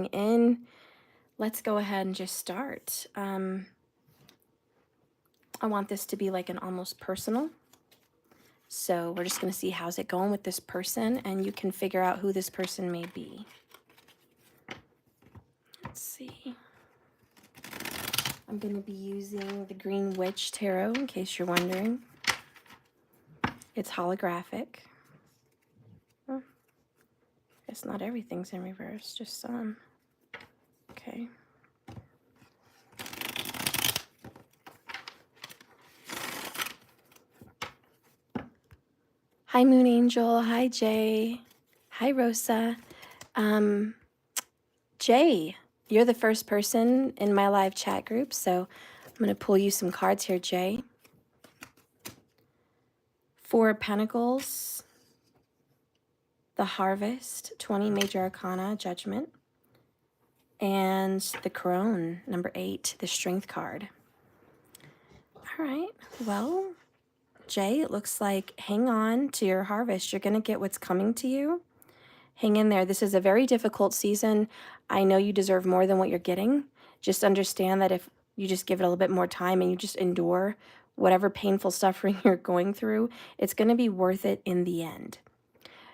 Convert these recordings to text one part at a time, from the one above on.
coming in. Let's go ahead and just start. I want this to be like an almost personal. So we're just going to see how's it going with this person, and you can figure out who this person may be. Let's see. I'm going to be using the Green Witch Tarot in case you're wondering. It's holographic. Oh, guess not everything's in reverse, just some. Okay. Hi, Moon Angel. Hi, Jay. Hi, Rosa. Jay, you're the first person in my live chat group, so I'm going to pull you some cards here, Jay. 4 of Pentacles, the Harvest, 20 Major Arcana, Judgment, and the Crone, number 8, the Strength card. All right, well, Jay, it looks like hang on to your harvest. You're going to get what's coming to you. Hang in there. This is a very difficult season. I know you deserve more than what you're getting. Just understand that if you just give it a little bit more time and you just endure whatever painful suffering you're going through, it's going to be worth it in the end.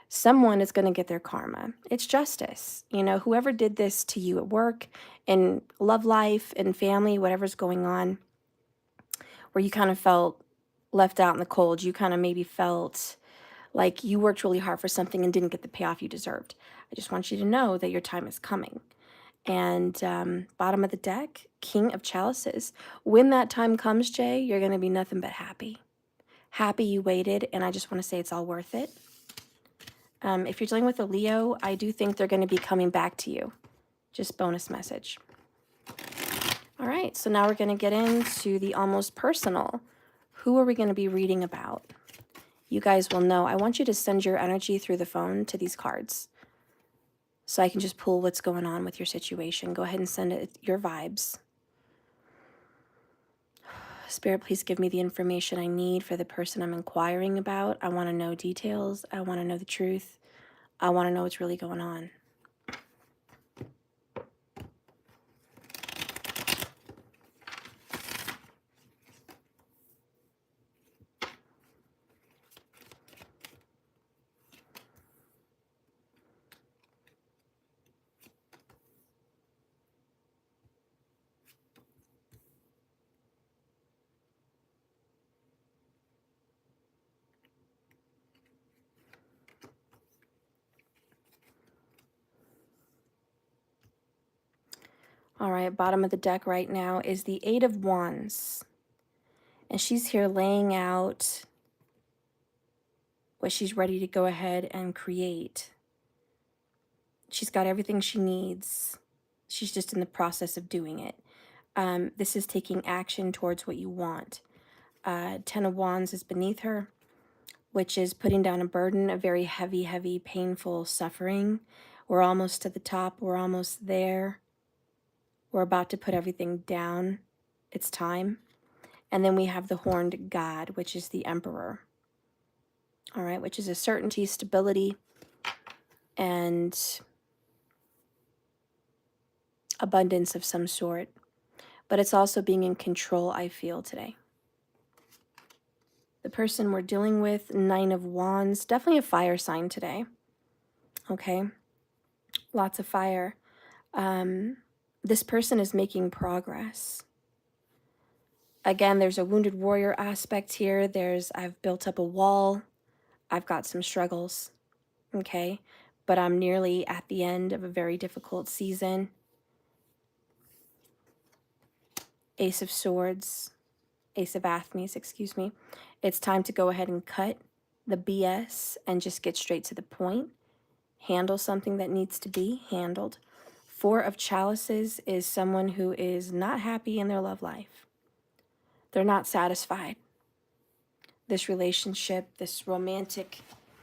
Someone is going to get their karma. It's justice. You know, whoever did this to you at work, in love life, in family, whatever's going on, where you kind of felt left out in the cold, you kind of maybe felt like you worked really hard for something and didn't get the payoff you deserved. I just want you to know that your time is coming. And bottom of the deck, King of Chalices. When that time comes, Jay, you're going to be nothing but happy. Happy you waited, and I just want to say it's all worth it. If you're dealing with a Leo, I do think they're going to be coming back to you. Just bonus message. All right, so now we're going to get into the almost personal. Who are we going to be reading about? You guys will know. I want you to send your energy through the phone to these cards so I can just pull what's going on with your situation. Go ahead and send it your vibes. Spirit, please give me the information I need for the person I'm inquiring about. I want to know details. I want to know the truth. I want to know what's really going on. All right, bottom of the deck right now is the 8 of Wands. And she's here laying out what she's ready to go ahead and create. She's got everything she needs. She's just in the process of doing it. This is taking action towards what you want. 10 of Wands is beneath her, which is putting down a burden, a very heavy, heavy, painful suffering. We're almost to the top. We're almost there. We're about to put everything down. It's time. And then we have the Horned God, which is the Emperor. All right, which is a certainty, stability, and abundance of some sort. But it's also being in control, I feel, today. The person we're dealing with, 9 of Wands, definitely a fire sign today. Okay, lots of fire. This person is making progress. Again, there's a wounded warrior aspect here. I've built up a wall. I've got some struggles, okay? But I'm nearly at the end of a very difficult season. Ace of Swords, Ace of Athmes, excuse me. It's time to go ahead and cut the BS and just get straight to the point. Handle something that needs to be handled. 4 of Chalices is someone who is not happy in their love life. They're not satisfied. This relationship, this romantic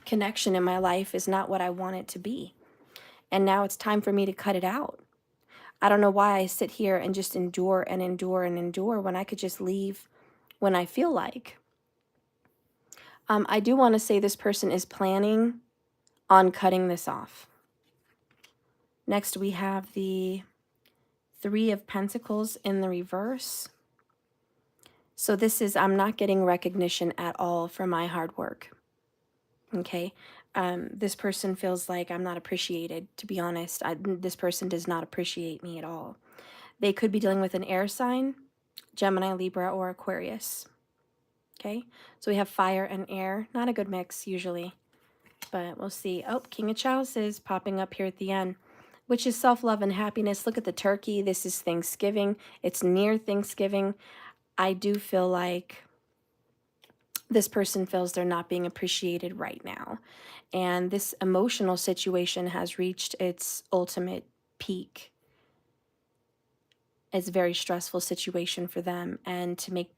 connection in my life is not what I want it to be. And now it's time for me to cut it out. I don't know why I sit here and just endure and endure and endure when I could just leave when I feel like. I do want to say this person is planning on cutting this off. Next, we have the Three of Pentacles in the reverse. So this is, I'm not getting recognition at all for my hard work. Okay. This person feels like I'm not appreciated, to be honest. This person does not appreciate me at all. They could be dealing with an air sign, Gemini, Libra, or Aquarius. Okay. So we have fire and air. Not a good mix usually, but we'll see. Oh, King of Chalices popping up here at the end, which is self-love and happiness. Look at the turkey. This is Thanksgiving. It's near Thanksgiving. I do feel like this person feels they're not being appreciated right now. And this emotional situation has reached its ultimate peak. It's a very stressful situation for them. And to make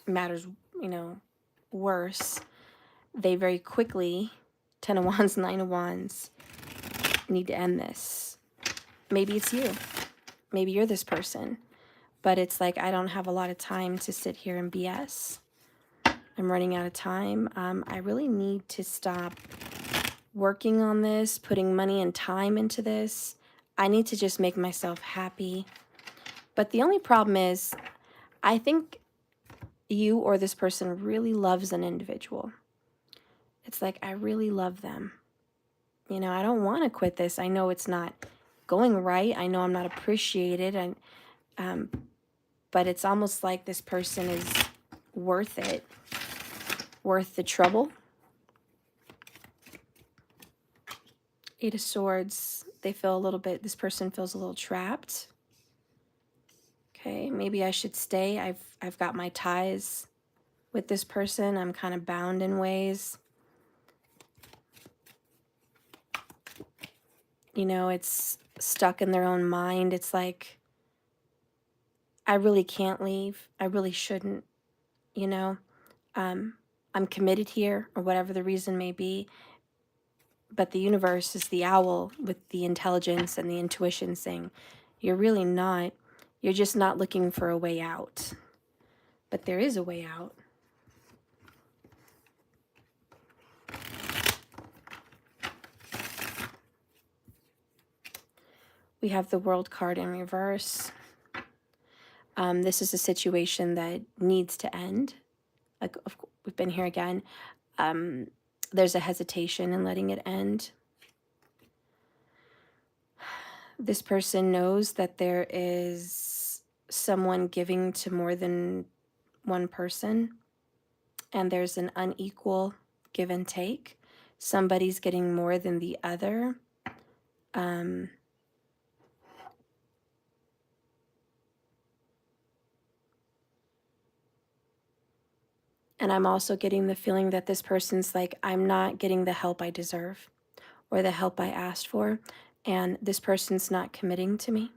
matters, worse, they very quickly, 10 of Wands, 9 of Wands, need to end this. Maybe it's you. Maybe you're this person. But it's like, I don't have a lot of time to sit here and BS. I'm running out of time. I really need to stop working on this, putting money and time into this. I need to just make myself happy. But the only problem is, I think you or this person really loves an individual. It's like, I really love them. I don't want to quit this. I know it's not going right. I know I'm not appreciated. But it's almost like this person is worth it, worth the trouble. Eight of Swords, they feel a little bit, this person feels a little trapped. Okay, maybe I should stay. I've got my ties with this person. I'm kind of bound in ways. It's stuck in their own mind. It's like, I really can't leave. I really shouldn't, I'm committed here, or whatever the reason may be. But the universe is the owl with the intelligence and the intuition saying, you're really not. You're just not looking for a way out. But there is a way out. We have the World card in reverse. This is a situation that needs to end. Like, we've been here again. There's a hesitation in letting it end. This person knows that there is someone giving to more than one person, and there's an unequal give and take. Somebody's getting more than the other. And I'm also getting the feeling that this person's like, I'm not getting the help I deserve or the help I asked for. And this person's not committing to me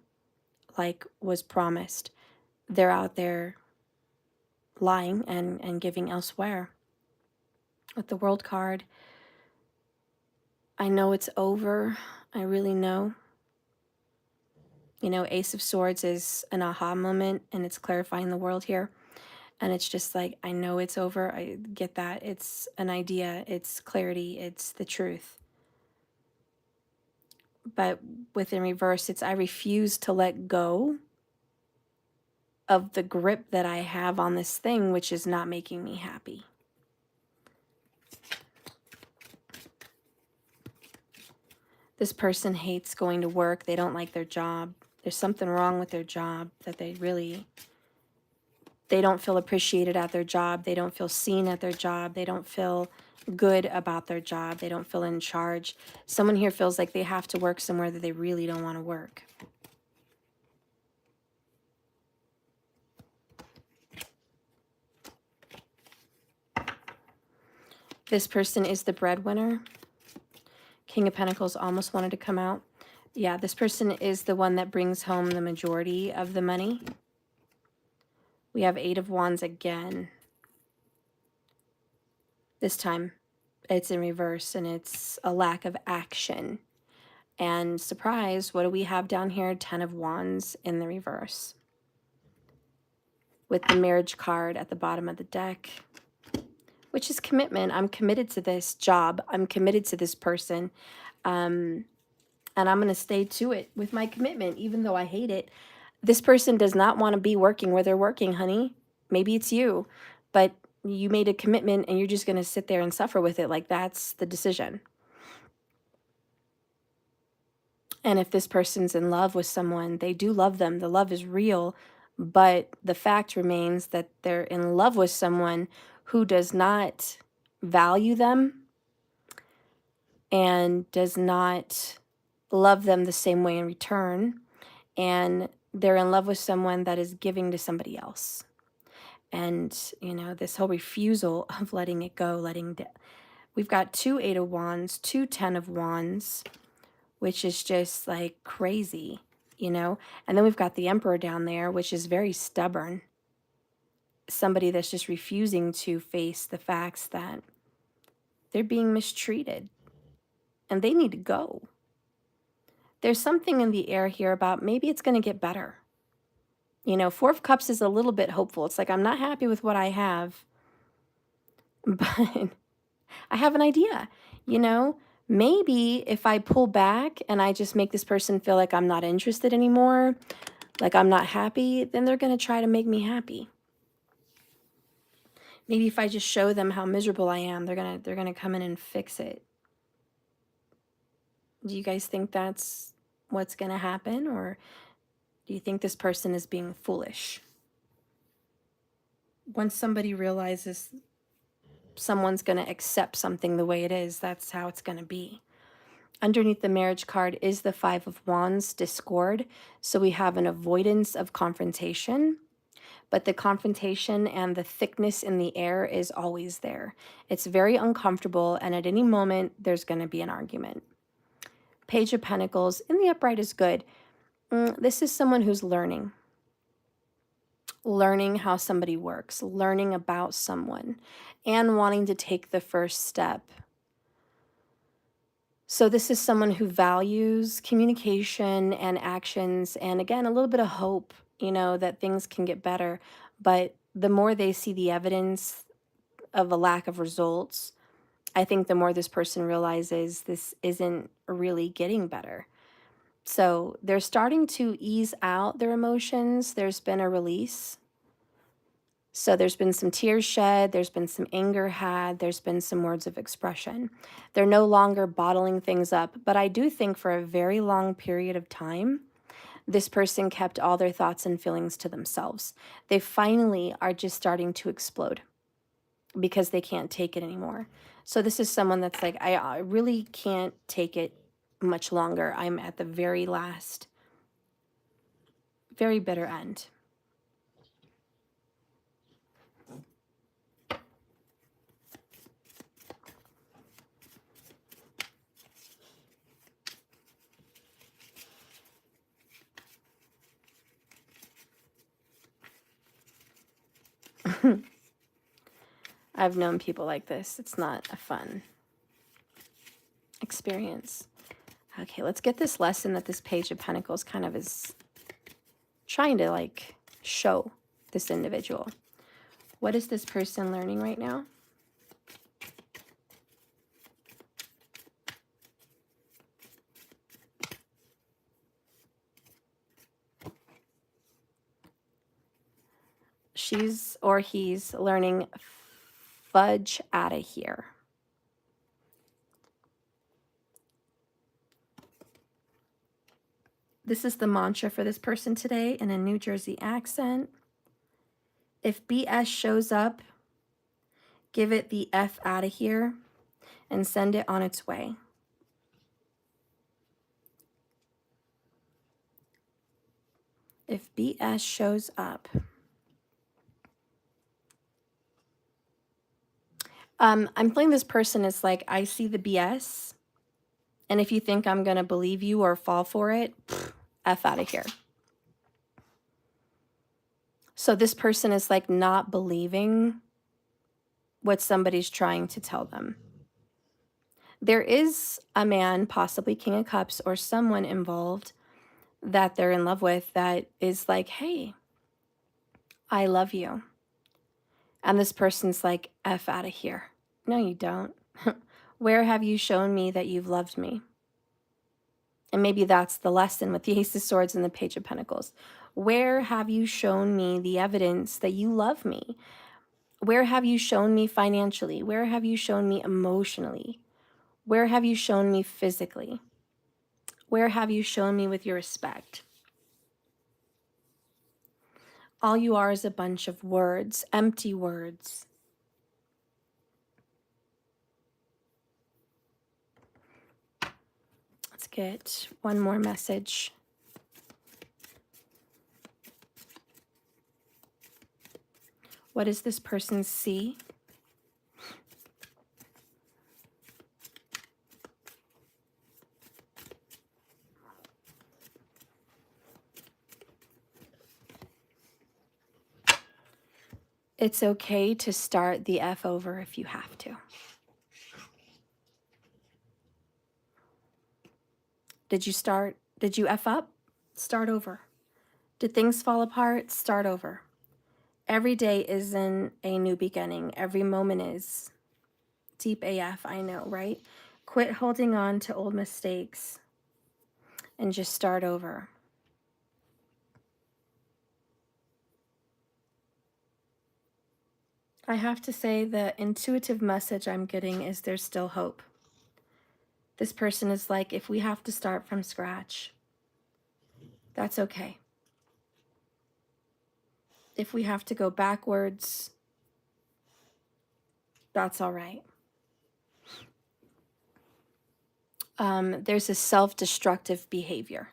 like was promised. They're out there lying and giving elsewhere. With the World card, I know it's over. I really know. Ace of Swords is an aha moment, and it's clarifying the world here. And it's just like, I know it's over. I get that. It's an idea. It's clarity. It's the truth. But within reverse, it's I refuse to let go of the grip that I have on this thing, which is not making me happy. This person hates going to work. They don't like their job. There's something wrong with their job that they don't feel appreciated at their job. They don't feel seen at their job. They don't feel good about their job. They don't feel in charge. Someone here feels like they have to work somewhere that they really don't want to work. This person is the breadwinner. King of Pentacles almost wanted to come out. Yeah, this person is the one that brings home the majority of the money. We have Eight of Wands again. This time, it's in reverse, and it's a lack of action. And surprise, what do we have down here? 10 of Wands in the reverse. With the Marriage card at the bottom of the deck, which is commitment. I'm committed to this job. I'm committed to this person. And I'm going to stay to it with my commitment, even though I hate it. This person does not want to be working where they're working, honey. Maybe it's you, but you made a commitment and you're just going to sit there and suffer with it. Like, that's the decision. And if this person's in love with someone, they do love them. The love is real, but the fact remains that they're in love with someone who does not value them and does not love them the same way in return. And they're in love with someone that is giving to somebody else. And, you know, this whole refusal of letting it go, we've got 2 8 of Wands, 2 10 of Wands, which is just like crazy, you know? And then we've got the Emperor down there, which is very stubborn. Somebody that's just refusing to face the facts that they're being mistreated and they need to go. There's something in the air here about maybe it's going to get better. You know, 4 of Cups is a little bit hopeful. It's like, I'm not happy with what I have, but I have an idea. You know, maybe if I pull back and I just make this person feel like I'm not interested anymore, like I'm not happy, then they're going to try to make me happy. Maybe if I just show them how miserable I am, they're going to come in and fix it. Do you guys think that's what's going to happen, or do you think this person is being foolish? Once somebody realizes someone's going to accept something the way it is, that's how it's going to be. Underneath the Marriage card is the 5 of Wands, discord. So we have an avoidance of confrontation, but the confrontation and the thickness in the air is always there. It's very uncomfortable, and at any moment, there's going to be an argument. Page of Pentacles in the upright is good. This is someone who's learning how somebody works, learning about someone, and wanting to take the first step. So this is someone who values communication and actions, and again, a little bit of hope, you know, that things can get better. But the more they see the evidence of a lack of results, I think the more this person realizes this isn't really getting better. So they're starting to ease out their emotions. There's been a release. So there's been some tears shed, there's been some anger had, there's been some words of expression. They're no longer bottling things up, but I do think for a very long period of time, this person kept all their thoughts and feelings to themselves. They finally are just starting to explode because they can't take it anymore. So this is someone that's like, I really can't take it much longer. I'm at the very last, very bitter end. I've known people like this. It's not a fun experience. Okay, let's get this lesson that this Page of Pentacles kind of is trying to like show this individual. What is this person learning right now? She's or he's learning fudge out of here. This is the mantra for this person today in a New Jersey accent. If BS shows up, give it the F out of here and send it on its way. If BS shows up. I'm feeling this person is like, I see the BS, and if you think I'm going to believe you or fall for it, F out of here. So this person is like not believing what somebody's trying to tell them. There is a man, possibly King of Cups, or someone involved that they're in love with that is like, hey, I love you. And this person's like, F out of here. No, you don't. Where have you shown me that you've loved me? And maybe that's the lesson with the Ace of Swords and the Page of Pentacles. Where have you shown me the evidence that you love me? Where have you shown me financially? Where have you shown me emotionally? Where have you shown me physically? Where have you shown me with your respect? All you are is a bunch of words, empty words. Let's get one more message. What does this person see? It's okay to start the F over if you have to. Did you F up? Start over. Did things fall apart? Start over. Every day isn't a new beginning. Every moment is. Deep AF, I know, right? Quit holding on to old mistakes and just start over. I have to say the intuitive message I'm getting is there's still hope. This person is like, if we have to start from scratch, that's okay. If we have to go backwards, that's all right. There's a self-destructive behavior.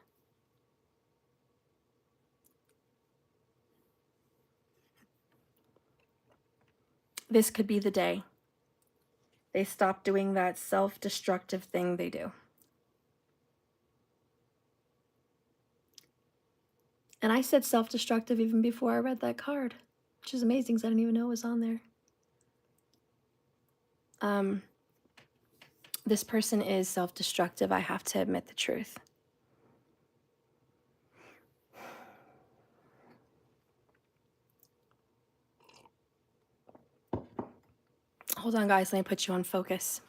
This could be the day they stop doing that self-destructive thing they do. And I said self-destructive even before I read that card, which is amazing because I didn't even know it was on there. This person is self-destructive. I have to admit the truth. Hold on, guys. Let me put you on focus.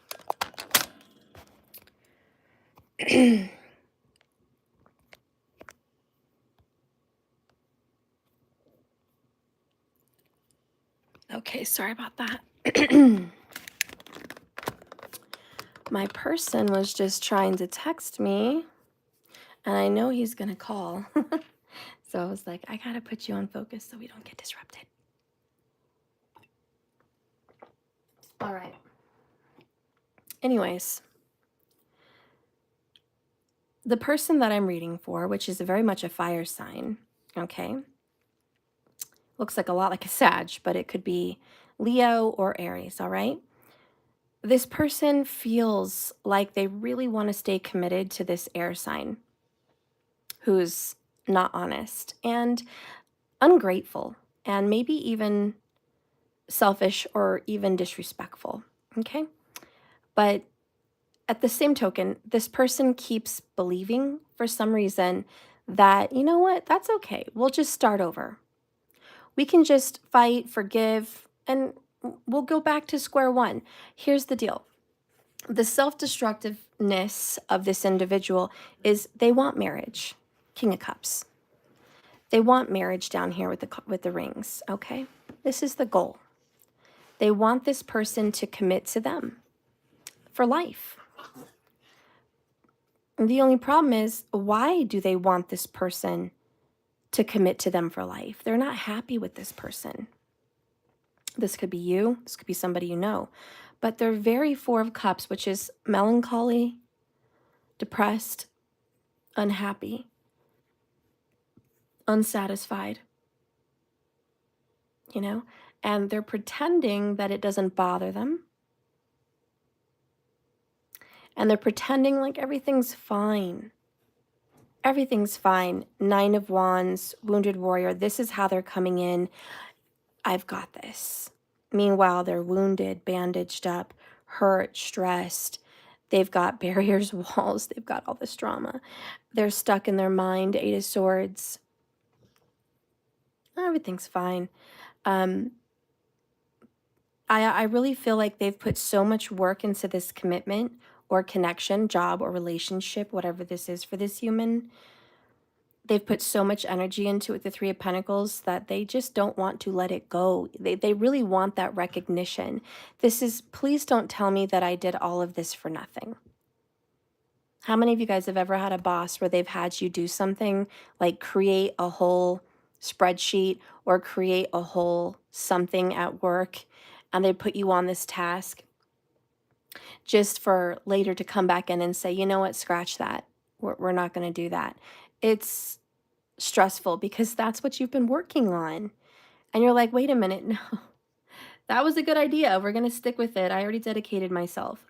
Okay, sorry about that. My person was just trying to text me, and I know he's going to call. So I was like, I got to put you on focus so we don't get disrupted. All right. Anyways, the person that I'm reading for, which is very much a fire sign, okay? Looks like a lot like a Sag, but it could be Leo or Aries, all right? This person feels like they really want to stay committed to this air sign who's not honest and ungrateful and maybe even selfish or even disrespectful, okay? But at the same token, this person keeps believing for some reason that, you know what, that's okay. We'll just start over. We can just fight, forgive, and we'll go back to square one. Here's the deal. The self-destructiveness of this individual is they want marriage. King of Cups. They want marriage down here with the rings, okay? This is the goal. They want this person to commit to them for life. And the only problem is, why do they want this person to commit to them for life? They're not happy with this person. This could be you. This could be somebody you know. But they're very Four of Cups, which is melancholy, depressed, unhappy, unsatisfied, you know? And they're pretending that it doesn't bother them. And they're pretending like everything's fine. Everything's fine. Nine of Wands, Wounded Warrior. This is how they're coming in. I've got this. Meanwhile, they're wounded, bandaged up, hurt, stressed. They've got barriers, walls. They've got all this drama. They're stuck in their mind. Eight of Swords. Everything's fine. I really feel like they've put so much work into this commitment or connection, job or relationship, whatever this is for this human. They've put so much energy into it, the Three of Pentacles, that they just don't want to let it go. They really want that recognition. This is, please don't tell me that I did all of this for nothing. How many of you guys have ever had a boss where they've had you do something like create a whole spreadsheet or create a whole something at work, and they put you on this task just for later to come back in and say, you know what, scratch that. We're not going to do that. It's stressful because that's what you've been working on. And you're like, wait a minute, no, that was a good idea. We're going to stick with it. I already dedicated myself.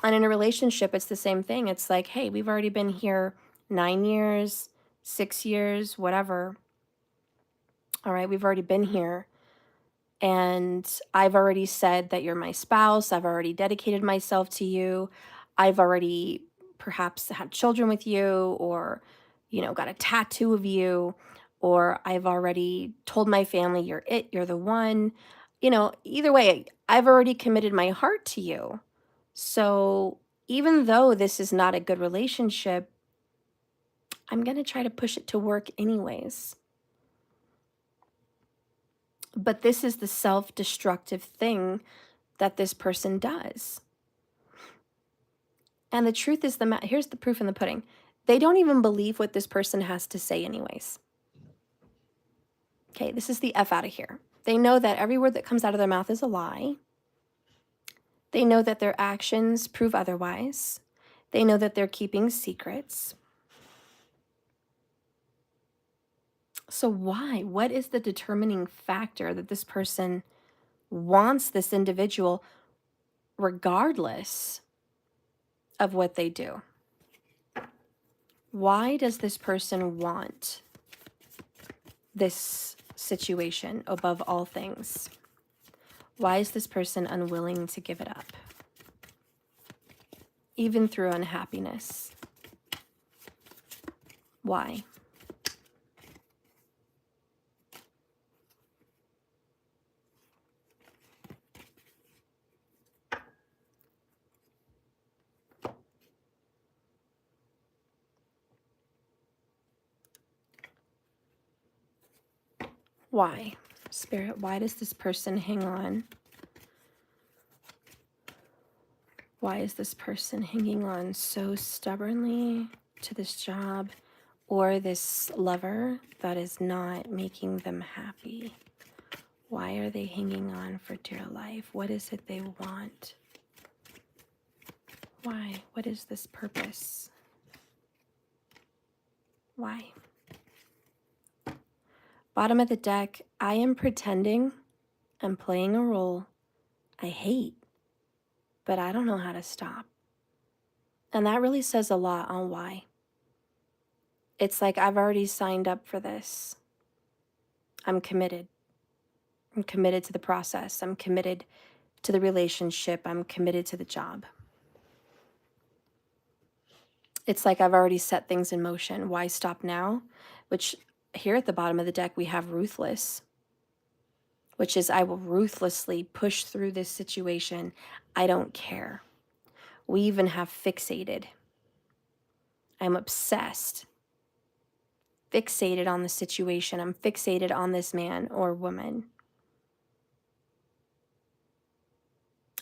And in a relationship, it's the same thing. It's like, hey, we've already been here 9 years, 6 years, whatever. All right, we've already been here. And I've already said that you're my spouse. I've already dedicated myself to you. I've already perhaps had children with you, or, you know, got a tattoo of you, or I've already told my family you're it, you're the one. You know, either way, I've already committed my heart to you. So even though this is not a good relationship, I'm going to try to push it to work anyways. But this is the self-destructive thing that this person does. And the truth is, here's the proof in the pudding. They don't even believe what this person has to say anyways. Okay, this is the F out of here. They know that every word that comes out of their mouth is a lie. They know that their actions prove otherwise. They know that they're keeping secrets. So why? What is the determining factor that this person wants this individual regardless of what they do? Why does this person want this situation above all things? Why is this person unwilling to give it up? Even through unhappiness. Why? Why? Spirit, why does this person hang on? Why is this person hanging on so stubbornly to this job or this lover that is not making them happy? Why are they hanging on for dear life? What is it they want? Why? What is this purpose? Why? Bottom of the deck, I am pretending I'm playing a role I hate, but I don't know how to stop. And that really says a lot on why. It's like I've already signed up for this. I'm committed. I'm committed to the process. I'm committed to the relationship. I'm committed to the job. It's like I've already set things in motion. Why stop now? Which here at the bottom of the deck, we have ruthless, which is I will ruthlessly push through this situation. I don't care. We even have fixated. I'm obsessed. Fixated on the situation. I'm fixated on this man or woman.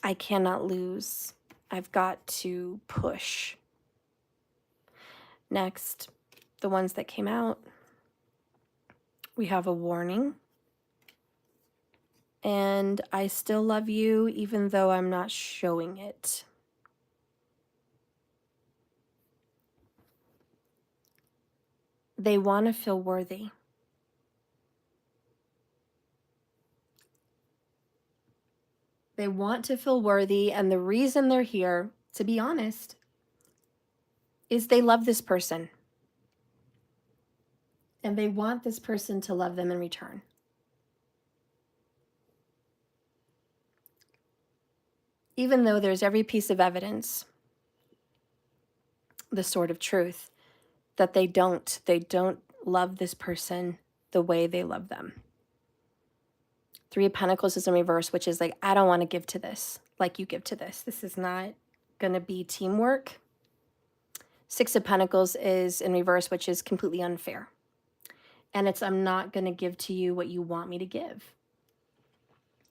I cannot lose. I've got to push. Next, the ones that came out. We have a warning. And I still love you even though I'm not showing it. They want to feel worthy. They want to feel worthy, and the reason they're here, to be honest, is they love this person. And they want this person to love them in return. Even though there's every piece of evidence, the sword of truth, that they don't love this person the way they love them. Three of Pentacles is in reverse, which is like, I don't want to give to this. like you give to this. This is not going to be teamwork. Six of Pentacles is in reverse, which is completely unfair. And it's, I'm not going to give to you what you want me to give.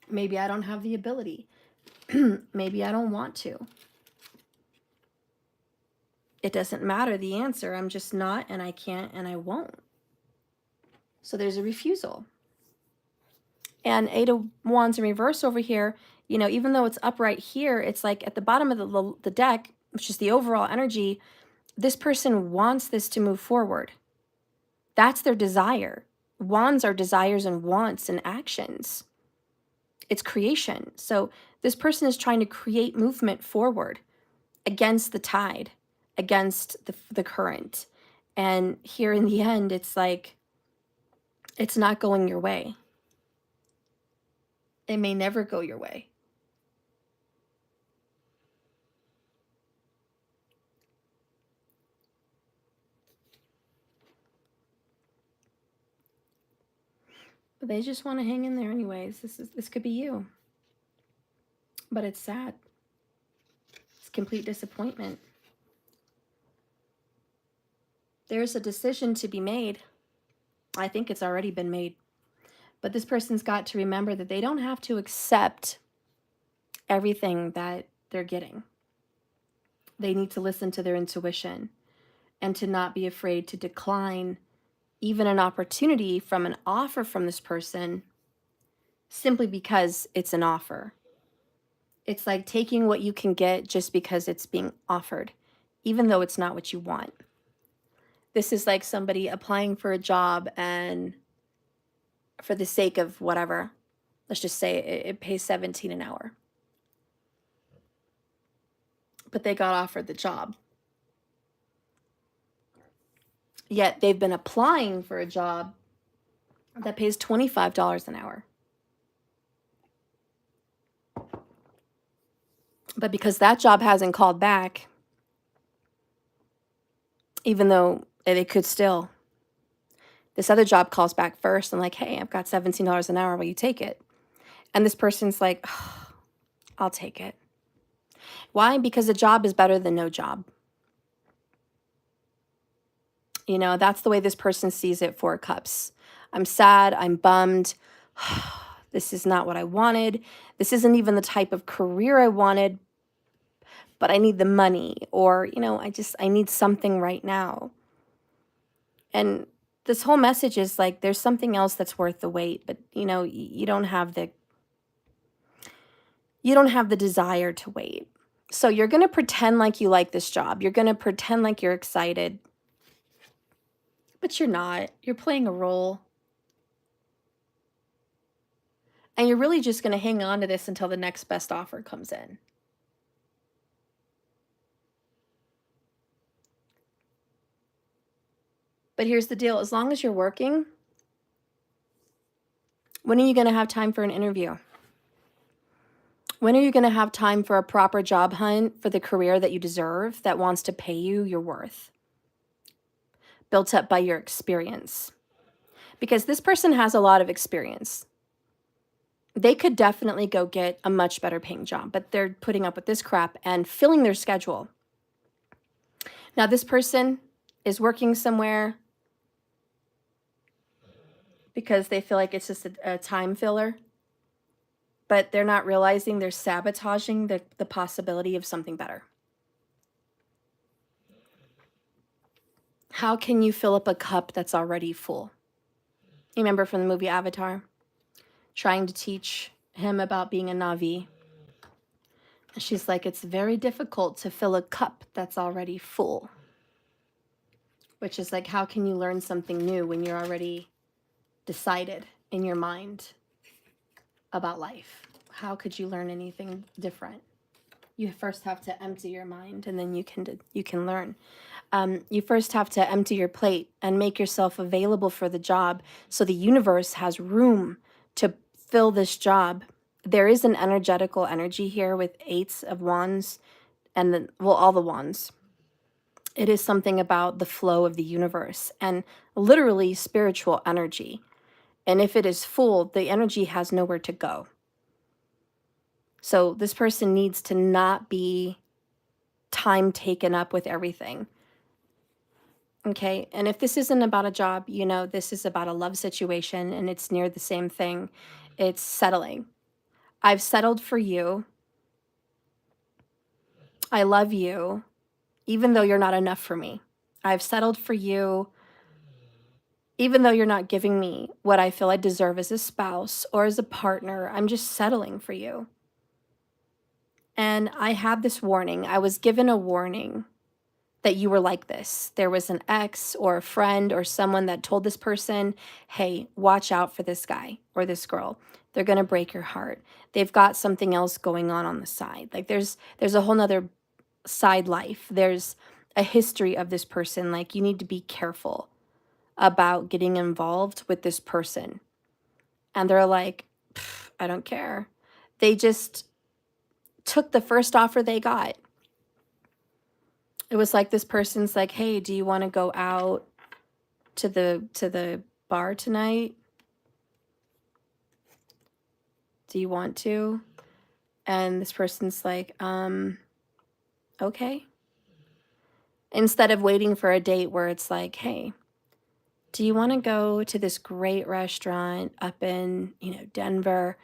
Maybe I don't have the ability. Maybe I don't want to. It doesn't matter the answer. I'm just not, and I can't, and I won't. So there's a refusal. And Eight of Wands in reverse over here, you know, even though it's upright here, it's like at the bottom of the deck, which is the overall energy, this person wants this to move forward. That's their desire. Wands are desires and wants and actions. It's creation. So this person is trying to create movement forward against the tide, against the current. And here in the end, it's like, it's not going your way. It may never go your way. But they just want to hang in there anyways. This could be you. But it's sad. It's complete disappointment. There's a decision to be made. I think it's already been made. But this person's got to remember that they don't have to accept everything that they're getting. They need to listen to their intuition and to not be afraid to decline even an opportunity from an offer from this person simply because it's an offer. It's like taking what you can get just because it's being offered, even though it's not what you want. This is like somebody applying for a job and for the sake of whatever, let's just say it pays $17 an hour. But they got offered the job. Yet they've been applying for a job that pays $25 an hour. But because that job hasn't called back, even though they could still, this other job calls back first and like, hey, I've got $17 an hour, will you take it? And this person's like, oh, I'll take it. Why? Because a job is better than no job. You know, that's the way this person sees it. Four Cups. I'm sad. I'm bummed. This is not what I wanted. This isn't even the type of career I wanted, but I need the money, or, you know, I need something right now. And this whole message is like, there's something else that's worth the wait, but you know, you don't have the desire to wait. So you're going to pretend like you like this job. You're going to pretend like you're excited, but you're not. You're playing a role. And you're really just going to hang on to this until the next best offer comes in. But here's the deal. As long as you're working, when are you going to have time for an interview? When are you going to have time for a proper job hunt for the career that you deserve, that wants to pay you your worth? Built up by your experience. Because this person has a lot of experience. They could definitely go get a much better paying job, but they're putting up with this crap and filling their schedule. Now, this person is working somewhere because they feel like it's just a time filler, but they're not realizing they're sabotaging the possibility of something better. How can you fill up a cup that's already full? You remember from the movie Avatar? Trying to teach him about being a Na'vi. She's like, it's very difficult to fill a cup that's already full. Which is like, how can you learn something new when you're already decided in your mind about life? How could you learn anything different? You first have to empty your mind, and then you can learn. You first have to empty your plate and make yourself available for the job, so the universe has room to fill this job. There is an energetical energy here with Eights of Wands and all the wands. It is something about the flow of the universe and literally spiritual energy. And if it is full, the energy has nowhere to go. So this person needs to not be time taken up with everything. Okay. And if this isn't about a job, you know, this is about a love situation and it's near the same thing. It's settling. I've settled for you. I love you, even though you're not enough for me. I've settled for you, even though you're not giving me what I feel I deserve as a spouse or as a partner. I'm just settling for you. And I had this warning. I was given a warning that you were like this. There was an ex or a friend or someone that told this person, hey, watch out for this guy or this girl. They're going to break your heart. They've got something else going on the side. Like there's a whole nother side life. There's a history of this person. Like you need to be careful about getting involved with this person. And they're like, I don't care. They just took the first offer they got. It was like this person's like, hey, do you want to go out to the bar tonight? Do you want to? And this person's like, okay. Instead of waiting for a date where it's like, hey, do you want to go to this great restaurant up in, Denver?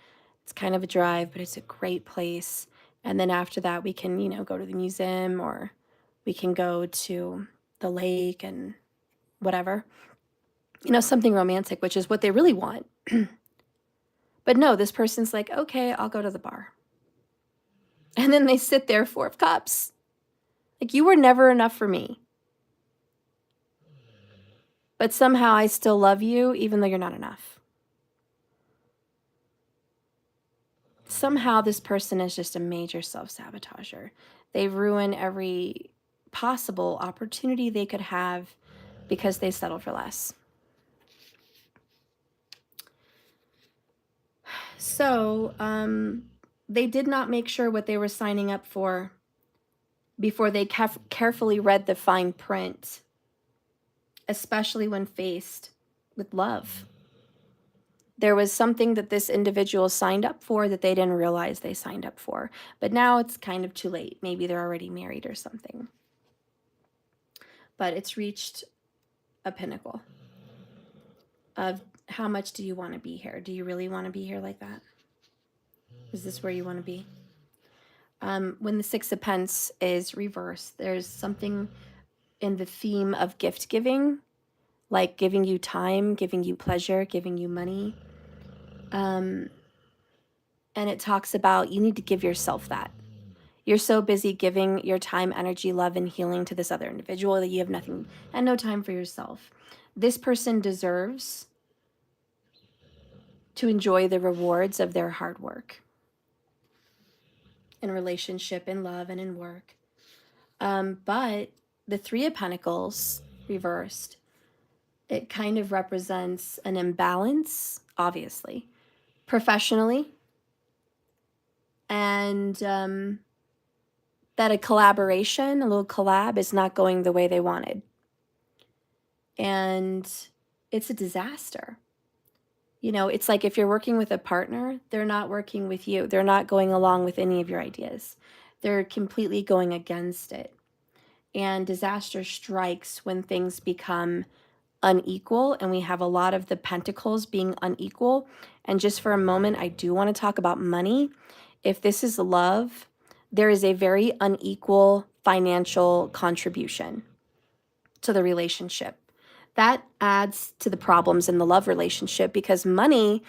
It's kind of a drive, but it's a great place. And then after that, we can, go to the museum or we can go to the lake and whatever. Something romantic, which is what they really want. But no, this person's like, okay, I'll go to the bar. And then they sit there, 4 of Cups. Like, you were never enough for me. But somehow I still love you, even though you're not enough. Somehow this person is just a major self-sabotager. They ruin every possible opportunity they could have because they settle for less. So, they did not make sure what they were signing up for before they carefully read the fine print, especially when faced with love. There was something that this individual signed up for that they didn't realize they signed up for. But now it's kind of too late. Maybe they're already married or something. But it's reached a pinnacle of how much do you want to be here? Do you really want to be here like that? Is this where you want to be? When the 6 of Pence is reversed, there's something in the theme of gift giving, like giving you time, giving you pleasure, giving you money. And it talks about you need to give yourself that. You're so busy giving your time, energy, love, and healing to this other individual that you have nothing and no time for yourself. This person deserves to enjoy the rewards of their hard work in relationship, in love, and in work. But the 3 of Pentacles reversed, it kind of represents an imbalance, obviously, professionally, and that a collaboration, a little collab, is not going the way they wanted. And it's a disaster. It's like if you're working with a partner, they're not working with you. They're not going along with any of your ideas. They're completely going against it. And disaster strikes when things become unequal, and we have a lot of the pentacles being unequal. And just for a moment, I do want to talk about money. If this is love, there is a very unequal financial contribution to the relationship. That adds to the problems in the love relationship because money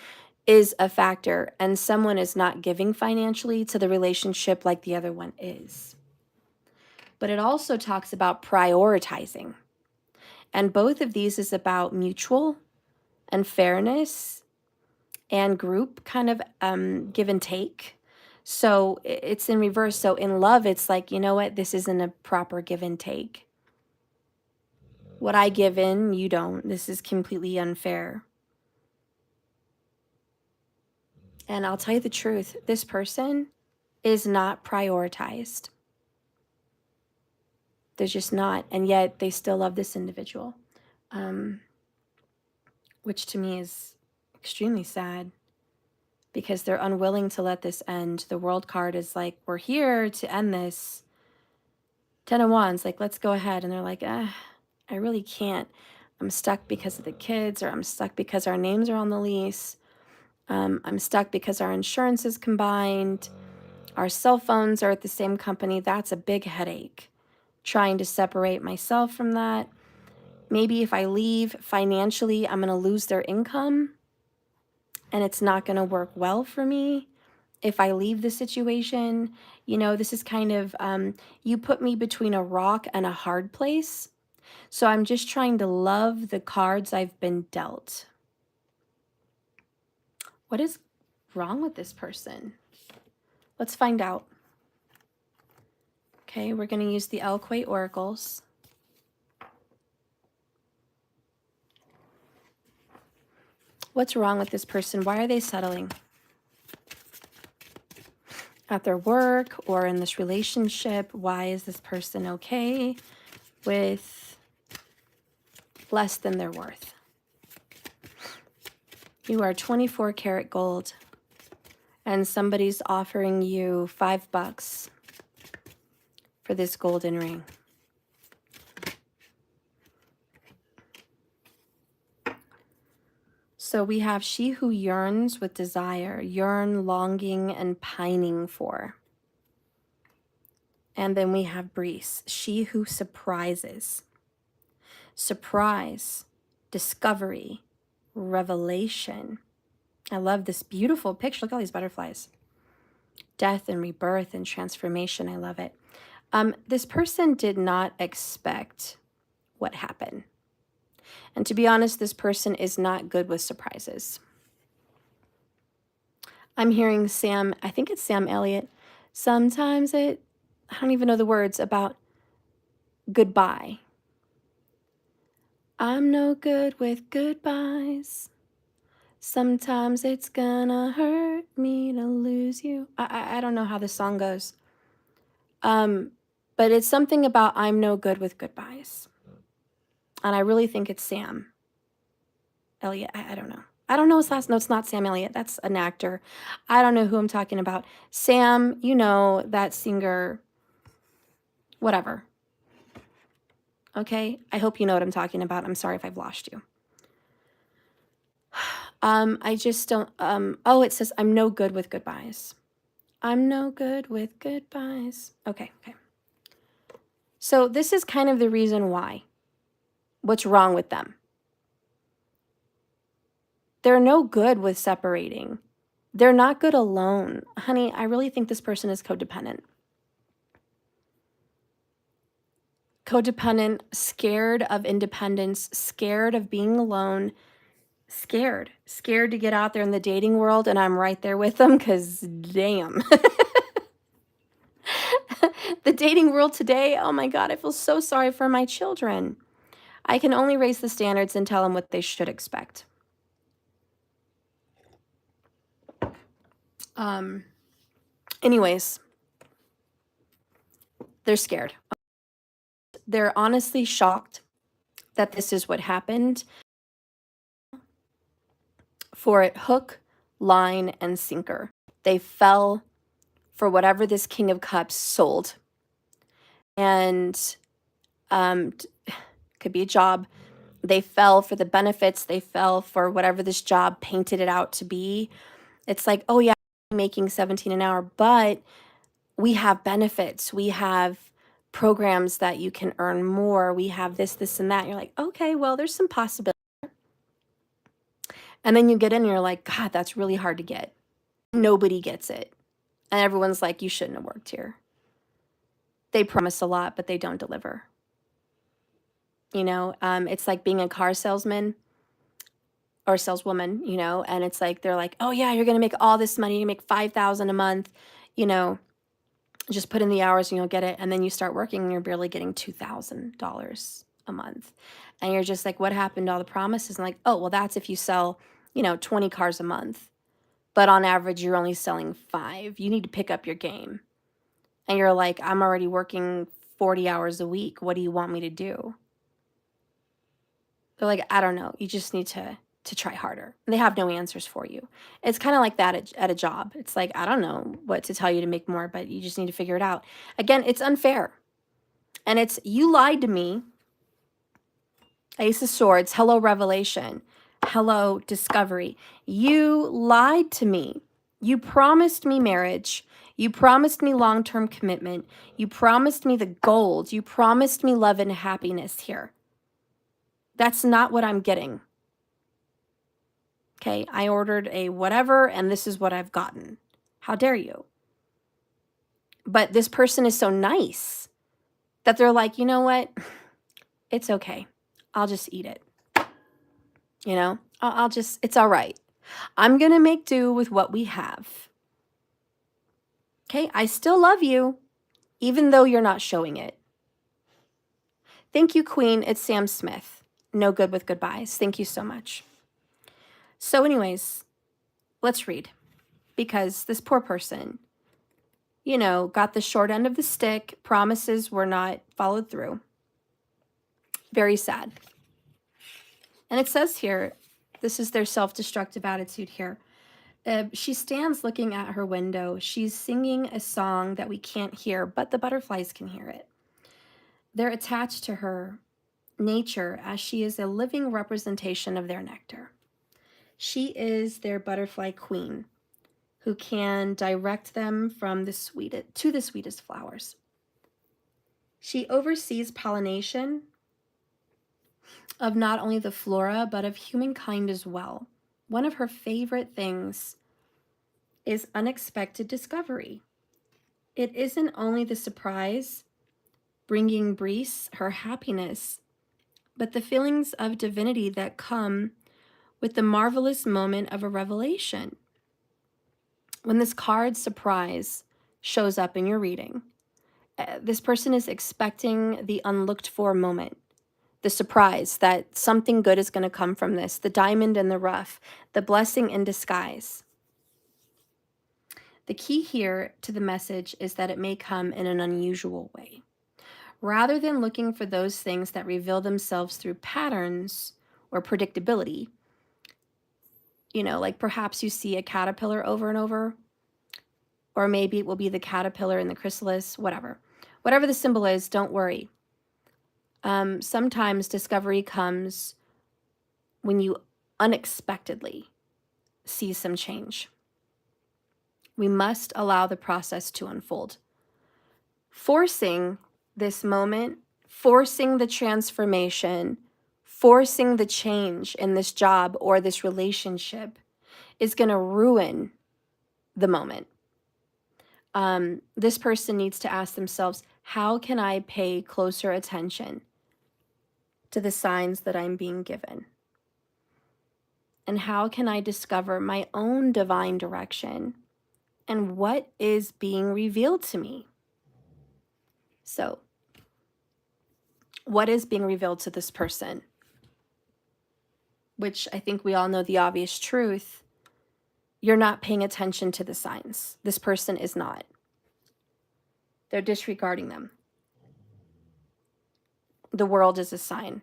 is a factor and someone is not giving financially to the relationship like the other one is. But it also talks about prioritizing. And both of these is about mutual and fairness and group kind of give and take. So it's in reverse. So in love, it's like, you know what? This isn't a proper give and take. What I give in, you don't. This is completely unfair. And I'll tell you the truth, this person is not prioritized. They're just not. And yet they still love this individual, which to me is extremely sad. because they're unwilling to let this end. The World card is like, we're here to end this. 10 of Wands, like, let's go ahead. And they're like, I really can't. I'm stuck because of the kids, or I'm stuck because our names are on the lease. I'm stuck because our insurance is combined. Our cell phones are at the same company. That's a big headache. Trying to separate myself from that. Maybe if I leave financially, I'm going to lose their income and it's not going to work well for me. If I leave the situation, you know, this is kind of, you put me between a rock and a hard place. So I'm just trying to love the cards I've been dealt. What is wrong with this person? Let's find out. Okay, we're going to use the Elquate oracles. What's wrong with this person? Why are they settling? At their work or in this relationship, why is this person okay with less than their worth? You are 24 karat gold and somebody's offering you $5 for this golden ring. So we have she who yearns with desire, yearn, longing, and pining for. And then we have Breeze, she who surprises. Surprise, discovery, revelation. I love this beautiful picture. Look at all these butterflies. Death and rebirth and transformation. I love it. This person did not expect what happened. And to be honest, this person is not good with surprises. I'm hearing Sam, I think it's Sam Elliott. Sometimes I don't even know the words about goodbye. I'm no good with goodbyes. Sometimes it's gonna hurt me to lose you. I don't know how the song goes. But it's something about I'm no good with goodbyes. And I really think it's Sam Elliott. I don't know. I don't know his last. No, it's not Sam Elliott. That's an actor. I don't know who I'm talking about. Sam, you know, that singer, whatever. Okay? I hope you know what I'm talking about. I'm sorry if I've lost you. I just don't, oh, it says I'm no good with goodbyes. I'm no good with goodbyes. Okay. So this is kind of the reason why. What's wrong with them? They're no good with separating. They're not good alone. Honey, I really think this person is codependent. Codependent, scared of independence, scared of being alone, scared to get out there in the dating world, and I'm right there with them because damn. The dating world today, oh my God, I feel so sorry for my children. I can only raise the standards and tell them what they should expect. Anyways, they're scared. They're honestly shocked that this is what happened. For it, hook, line, and sinker. They fell for whatever this King of Cups sold. And could be a job. They fell for the benefits. They fell for whatever this job painted it out to be. It's like, oh yeah, I'm making $17 an hour, but we have benefits. We have programs that you can earn more. We have this, and that. You're like, okay, well, there's some possibility. And then you get in and you're like, God, that's really hard to get. Nobody gets it. And everyone's like, you shouldn't have worked here. They promise a lot, but they don't deliver. You know, it's like being a car salesman or saleswoman, you know, and it's like, they're like, oh yeah, you're going to make all this money. You make $5,000 a month, you know, just put in the hours and you'll get it. And then you start working and you're barely getting $2,000 a month. And you're just like, what happened to all the promises? And like, oh, well, that's if you sell, you know, 20 cars a month. But on average, you're only selling 5. You need to pick up your game. And you're like, I'm already working 40 hours a week. What do you want me to do? They're like, I don't know. You just need to to try harder. They have no answers for you. It's kind of like that at a job. It's like, I don't know what to tell you to make more, but you just need to figure it out. Again, it's unfair. And it's, you lied to me. Ace of Swords, hello revelation, hello discovery. You lied to me. You promised me marriage. You promised me long-term commitment. You promised me the gold. You promised me love and happiness here. That's not what I'm getting. Okay, I ordered a whatever, and this is what I've gotten. How dare you? But this person is so nice that they're like, you know what? It's okay. I'll just eat it. You know, I'll just, it's all right. I'm going to make do with what we have. Okay, I still love you, even though you're not showing it. Thank you, Queen. It's Sam Smith. No good with goodbyes. Thank you so much. So anyways, let's read. Because this poor person, you know, got the short end of the stick. Promises were not followed through. Very sad. And it says here, this is their self-destructive attitude here. She stands looking at her window. She's singing a song that we can't hear, but the butterflies can hear it. They're attached to her nature as she is a living representation of their nectar. She is their butterfly queen who can direct them from the sweetest to the sweetest flowers. She oversees pollination of not only the flora, but of humankind as well. One of her favorite things is unexpected discovery. It isn't only the surprise bringing Breeze her happiness, but the feelings of divinity that come with the marvelous moment of a revelation. When this card surprise shows up in your reading, this person is expecting the unlooked for moment, the surprise that something good is going to come from this, the diamond in the rough, the blessing in disguise. The key here to the message is that it may come in an unusual way. Rather than looking for those things that reveal themselves through patterns or predictability, you know, like perhaps you see a caterpillar over and over, or maybe it will be the caterpillar in the chrysalis, whatever. Whatever the symbol is, don't worry. Sometimes discovery comes when you unexpectedly see some change. We must allow the process to unfold. Forcing this moment, forcing the transformation, forcing the change in this job or this relationship is going to ruin the moment. This person needs to ask themselves, how can I pay closer attention to the signs that I'm being given? And how can I discover my own divine direction and what is being revealed to me? So, what is being revealed to this person? Which I think we all know the obvious truth. You're not paying attention to the signs. This person is not. They're disregarding them. The world is a sign.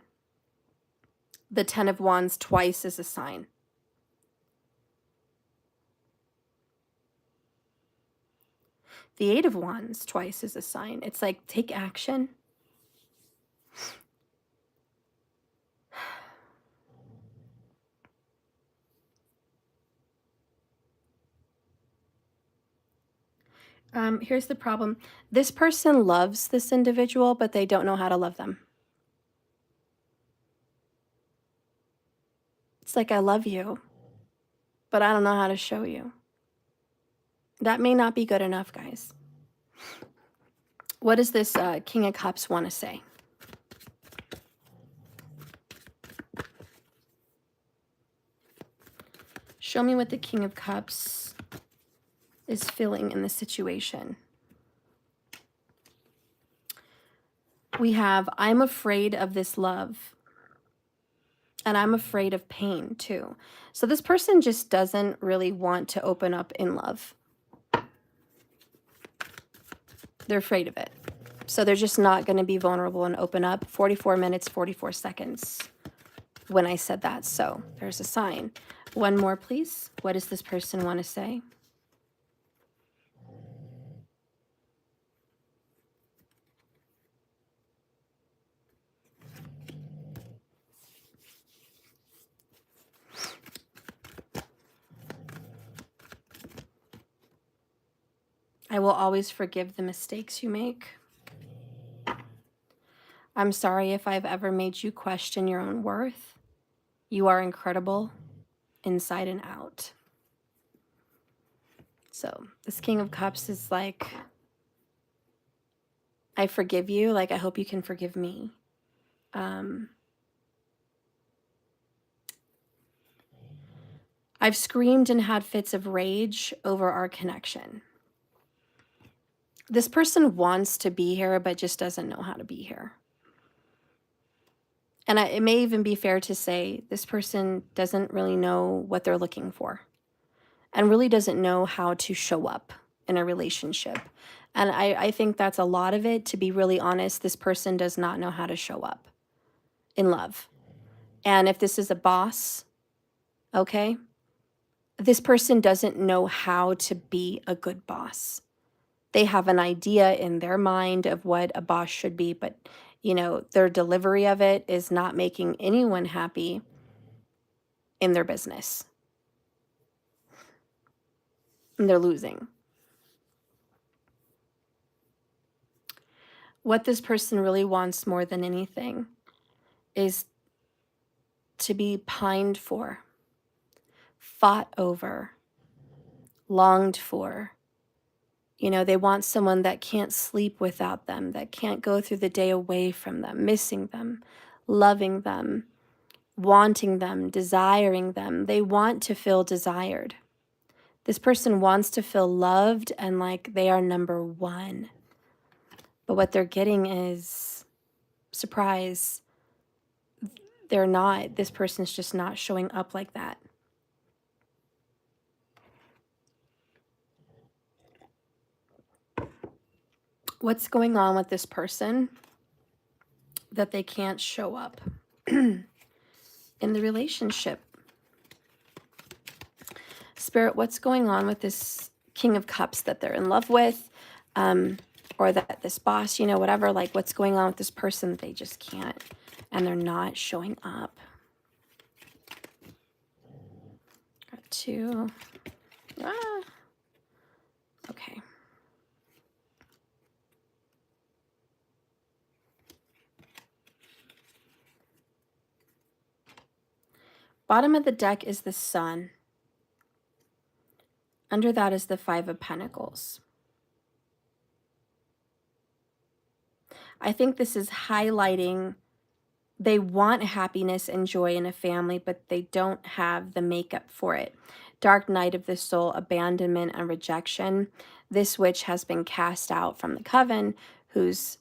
The 10 of Wands twice is a sign. The 8 of Wands twice is a sign. It's like, take action. Here's the problem. This person loves this individual, but they don't know how to love them. It's like, I love you, but I don't know how to show you. That may not be good enough, guys. What does this King of Cups want to say? Show me what the King of Cups is feeling in this situation. We have, I'm afraid of this love. And I'm afraid of pain too. So this person just doesn't really want to open up in love. They're afraid of it. So they're just not going to be vulnerable and open up. 44 minutes, 44 seconds. when I said that. So there's a sign. One more, please. What does this person want to say? I will always forgive the mistakes you make. I'm sorry if I've ever made you question your own worth. You are incredible inside and out. So this King of Cups is like, I forgive you. Like, I hope you can forgive me. I've screamed and had fits of rage over our connection. This person wants to be here, but just doesn't know how to be here. And it may even be fair to say this person doesn't really know what they're looking for and really doesn't know how to show up in a relationship. And I think that's a lot of it. To be really honest, this person does not know how to show up in love. And if this is a boss, okay, this person doesn't know how to be a good boss. They have an idea in their mind of what a boss should be, but you know, their delivery of it is not making anyone happy in their business. And they're losing. What this person really wants more than anything is to be pined for, fought over, longed for. You know, they want someone that can't sleep without them, that can't go through the day away from them, missing them, loving them, wanting them, desiring them. They want to feel desired. This person wants to feel loved and like they are number one. But what they're getting is surprise. They're not. This person's just not showing up like that. What's going on with this person that they can't show up in the relationship? Spirit, what's going on with this King of Cups that they're in love with? Or that this boss, you know, whatever, like what's going on with this person that they just can't, and they're not showing up. Got two. Okay. Bottom of the deck is the Sun. Under that is the Five of Pentacles. I think this is highlighting they want happiness and joy in a family, but they don't have the makeup for it. Dark night of the soul, abandonment and rejection. This witch has been cast out from the coven, who's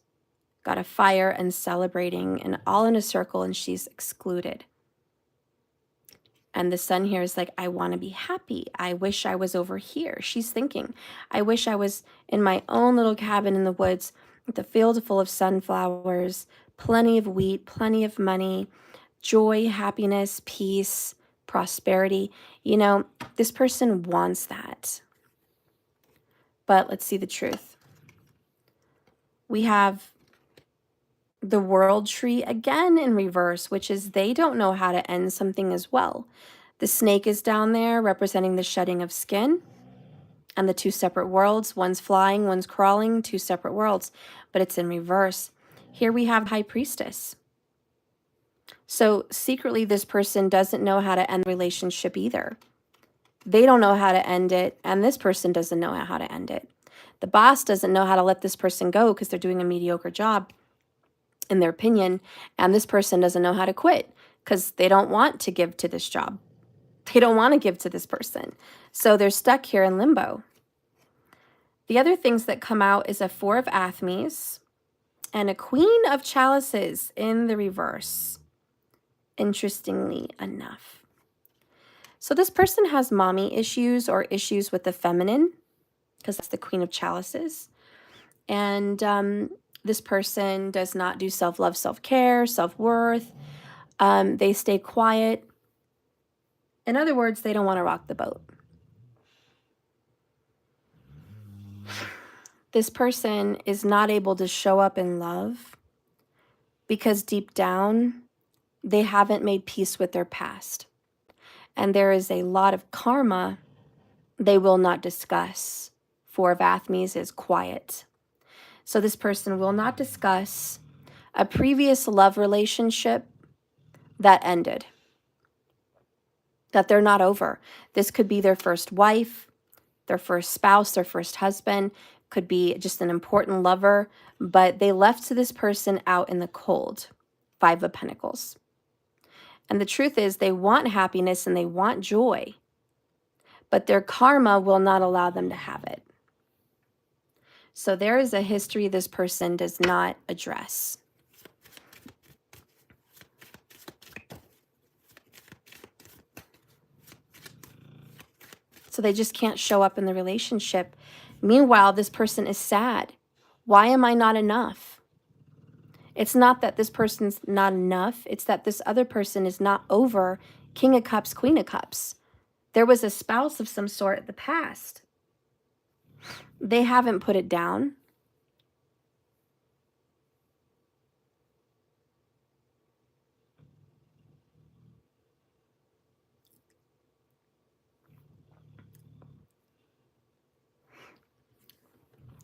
got a fire and celebrating and all in a circle, and she's excluded. And the Sun here is like, I want to be happy. I wish I was over here. She's thinking, I wish I was in my own little cabin in the woods with a field full of sunflowers, plenty of wheat, plenty of money, joy, happiness, peace, prosperity. You know, this person wants that. But let's see the truth. We have the World Tree again in reverse, which is they don't know how to end something as well. The snake is down there representing the shedding of skin and the two separate worlds. One's flying, one's crawling, two separate worlds, but it's in reverse. Here we have High Priestess. So secretly, this person doesn't know how to end the relationship either. They don't know how to end it, and this person doesn't know how to end it. The boss doesn't know how to let this person go because they're doing a mediocre job, in their opinion, and this person doesn't know how to quit because they don't want to give to this job. They don't want to give to this person. So they're stuck here in limbo. The other things that come out is a Four of Athmes and a Queen of Chalices in the reverse, interestingly enough. So this person has mommy issues or issues with the feminine, because that's the Queen of Chalices. And this person does not do self-love, self-care, self-worth. They stay quiet. In other words, they don't want to rock the boat. This person is not able to show up in love because deep down, they haven't made peace with their past. And there is a lot of karma they will not discuss. Four of Athmes is quiet. So this person will not discuss a previous love relationship that ended, that they're not over. This could be their first wife, their first spouse, their first husband, could be just an important lover, but they left this person out in the cold. Five of Pentacles. And the truth is they want happiness and they want joy, but their karma will not allow them to have it. So there is a history this person does not address. So they just can't show up in the relationship. Meanwhile, this person is sad. Why am I not enough? It's not that this person's not enough. It's that this other person is not over King of Cups, Queen of Cups. There was a spouse of some sort in the past. They haven't put it down.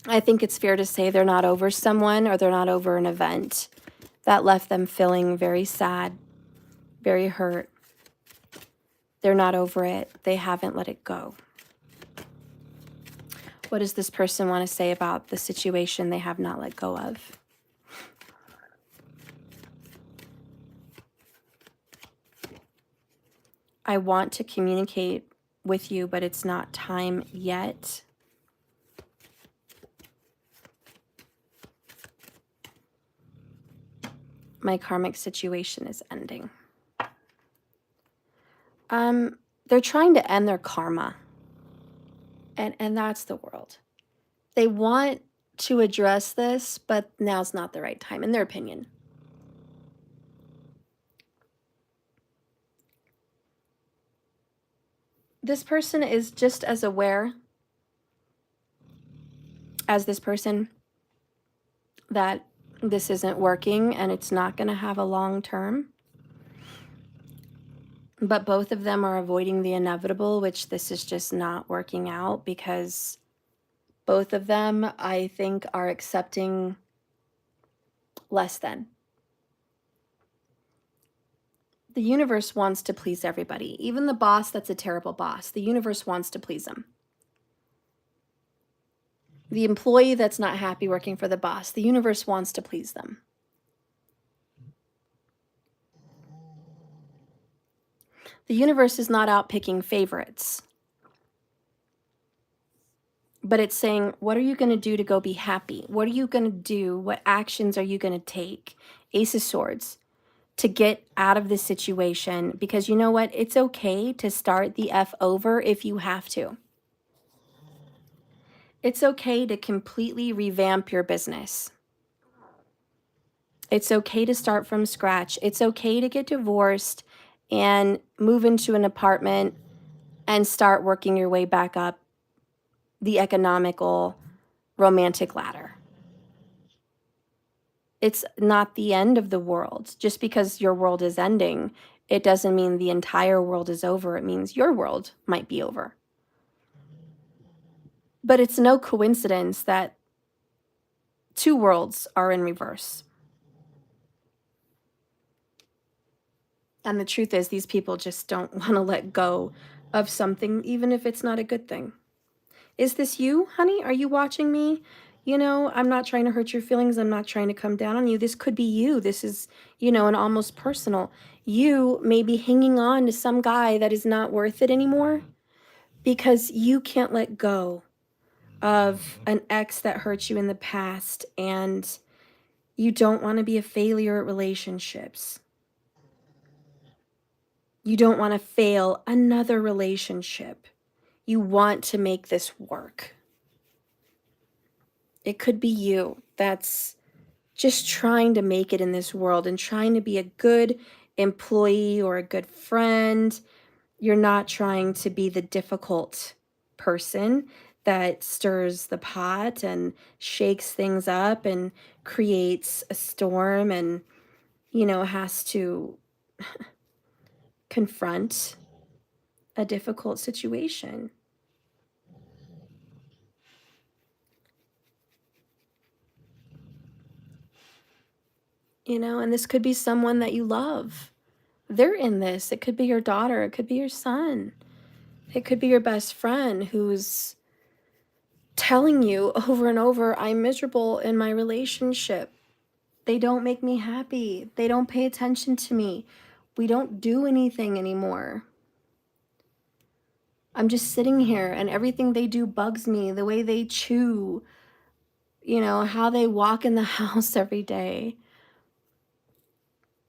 I think it's fair to say they're not over someone or they're not over an event that left them feeling very sad, very hurt. They're not over it. They haven't let it go. What does this person want to say about the situation they have not let go of? I want to communicate with you, but it's not time yet. My karmic situation is ending. They're trying to end their karma. And that's the world. They want to address this, but now's not the right time, in their opinion. This person is just as aware as this person that this isn't working and it's not going to have a long term. But both of them are avoiding the inevitable, which this is just not working out because both of them, I think, are accepting less than. The universe wants to please everybody. Even the boss that's a terrible boss, the universe wants to please them. The employee that's not happy working for the boss, the universe wants to please them. The universe is not out picking favorites. But it's saying, what are you going to do to go be happy? What are you going to do? What actions are you going to take? Ace of Swords. To get out of this situation. Because you know what? It's okay to start the F over if you have to. It's okay to completely revamp your business. It's okay to start from scratch. It's okay to get divorced and move into an apartment and start working your way back up the economical, romantic ladder. It's not the end of the world. Just because your world is ending, it doesn't mean the entire world is over. It means your world might be over. But it's no coincidence that two worlds are in reverse. And the truth is, these people just don't want to let go of something, even if it's not a good thing. Is this you, honey? Are you watching me? You know, I'm not trying to hurt your feelings. I'm not trying to come down on you. This could be you. This is, you know, an almost personal. You may be hanging on to some guy that is not worth it anymore because you can't let go of an ex that hurt you in the past, and you don't want to be a failure at relationships. You don't want to fail another relationship. You want to make this work. It could be you that's just trying to make it in this world and trying to be a good, employee or a good friend. You're not trying to be the difficult person that stirs the pot and shakes things up and creates a storm and, has to confront a difficult situation. And this could be someone that you love. They're in this. It could be your daughter. It could be your son. It could be your best friend who's telling you over and over, I'm miserable in my relationship. They don't make me happy. They don't pay attention to me. We don't do anything anymore. I'm just sitting here and everything they do bugs me. The way they chew, how they walk in the house every day.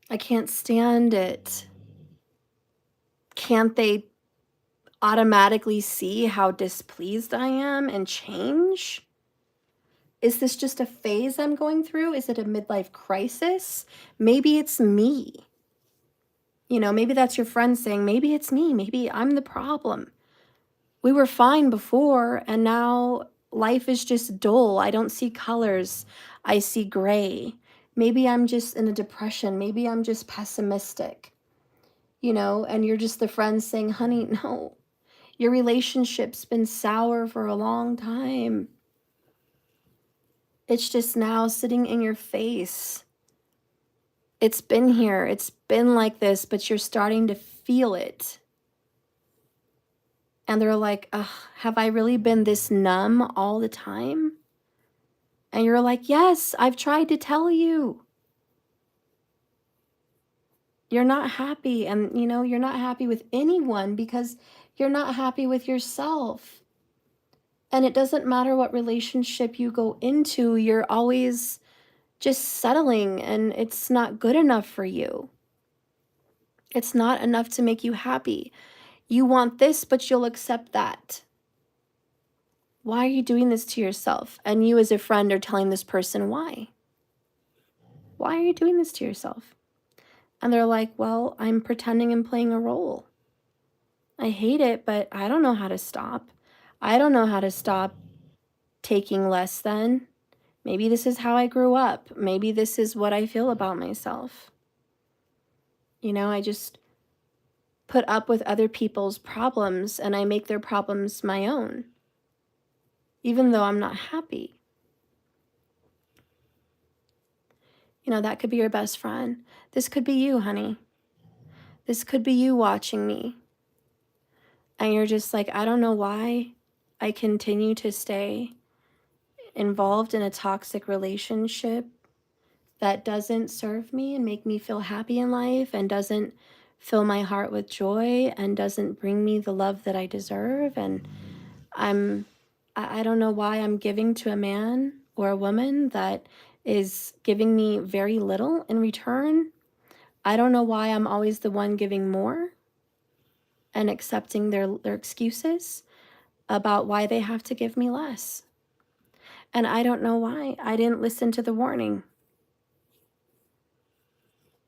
I can't stand it. Can't they automatically see how displeased I am and change? Is this just a phase I'm going through? Is it a midlife crisis? Maybe it's me. Maybe that's your friend saying, maybe it's me. Maybe I'm the problem. We were fine before, and now life is just dull. I don't see colors. I see gray. Maybe I'm just in a depression. Maybe I'm just pessimistic, and you're just the friend saying, honey, no, your relationship's been sour for a long time. It's just now sitting in your face. It's been here. It's been like this, but you're starting to feel it. And they're like, ugh, have I really been this numb all the time? And you're like, yes, I've tried to tell you. You're not happy. And, you're not happy with anyone because you're not happy with yourself. And it doesn't matter what relationship you go into, you're always just settling, and it's not good enough for you. It's not enough to make you happy. You want this, but you'll accept that. Why are you doing this to yourself? And you as a friend are telling this person why. Why are you doing this to yourself? And they're like, well, I'm pretending and playing a role. I hate it, but I don't know how to stop. I don't know how to stop taking less than. Maybe this is how I grew up. Maybe this is what I feel about myself. I just put up with other people's problems and I make their problems my own, even though I'm not happy. That could be your best friend. This could be you, honey. This could be you watching me. And you're just like, I don't know why I continue to stay involved in a toxic relationship that doesn't serve me and make me feel happy in life and doesn't fill my heart with joy and doesn't bring me the love that I deserve. And I don't know why I'm giving to a man or a woman that is giving me very little in return. I don't know why I'm always the one giving more and accepting their excuses about why they have to give me less. And I don't know why I didn't listen to the warning.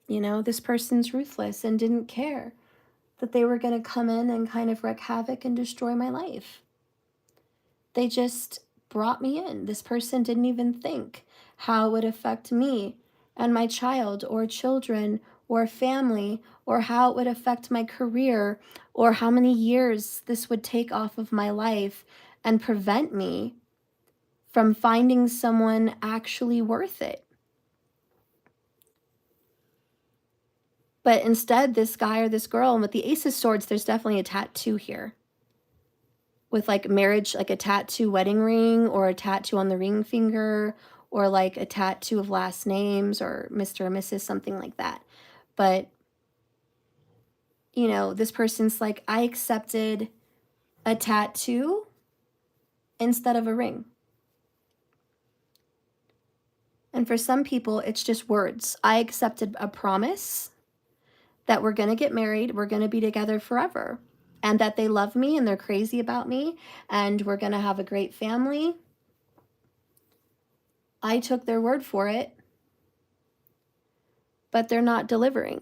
This person's ruthless and didn't care that they were going to come in and kind of wreak havoc and destroy my life. They just brought me in. This person didn't even think how it would affect me and my child or children or family, or how it would affect my career, or how many years this would take off of my life and prevent me from finding someone actually worth it. But instead, this guy or this girl, and with the Ace of Swords, there's definitely a tattoo here. With like marriage, like a tattoo wedding ring or a tattoo on the ring finger or like a tattoo of last names or Mr. or Mrs., something like that. But, this person's like, I accepted a tattoo instead of a ring. And for some people, it's just words. I accepted a promise that we're going to get married, we're going to be together forever, and that they love me and they're crazy about me, and we're going to have a great family. I took their word for it, but they're not delivering.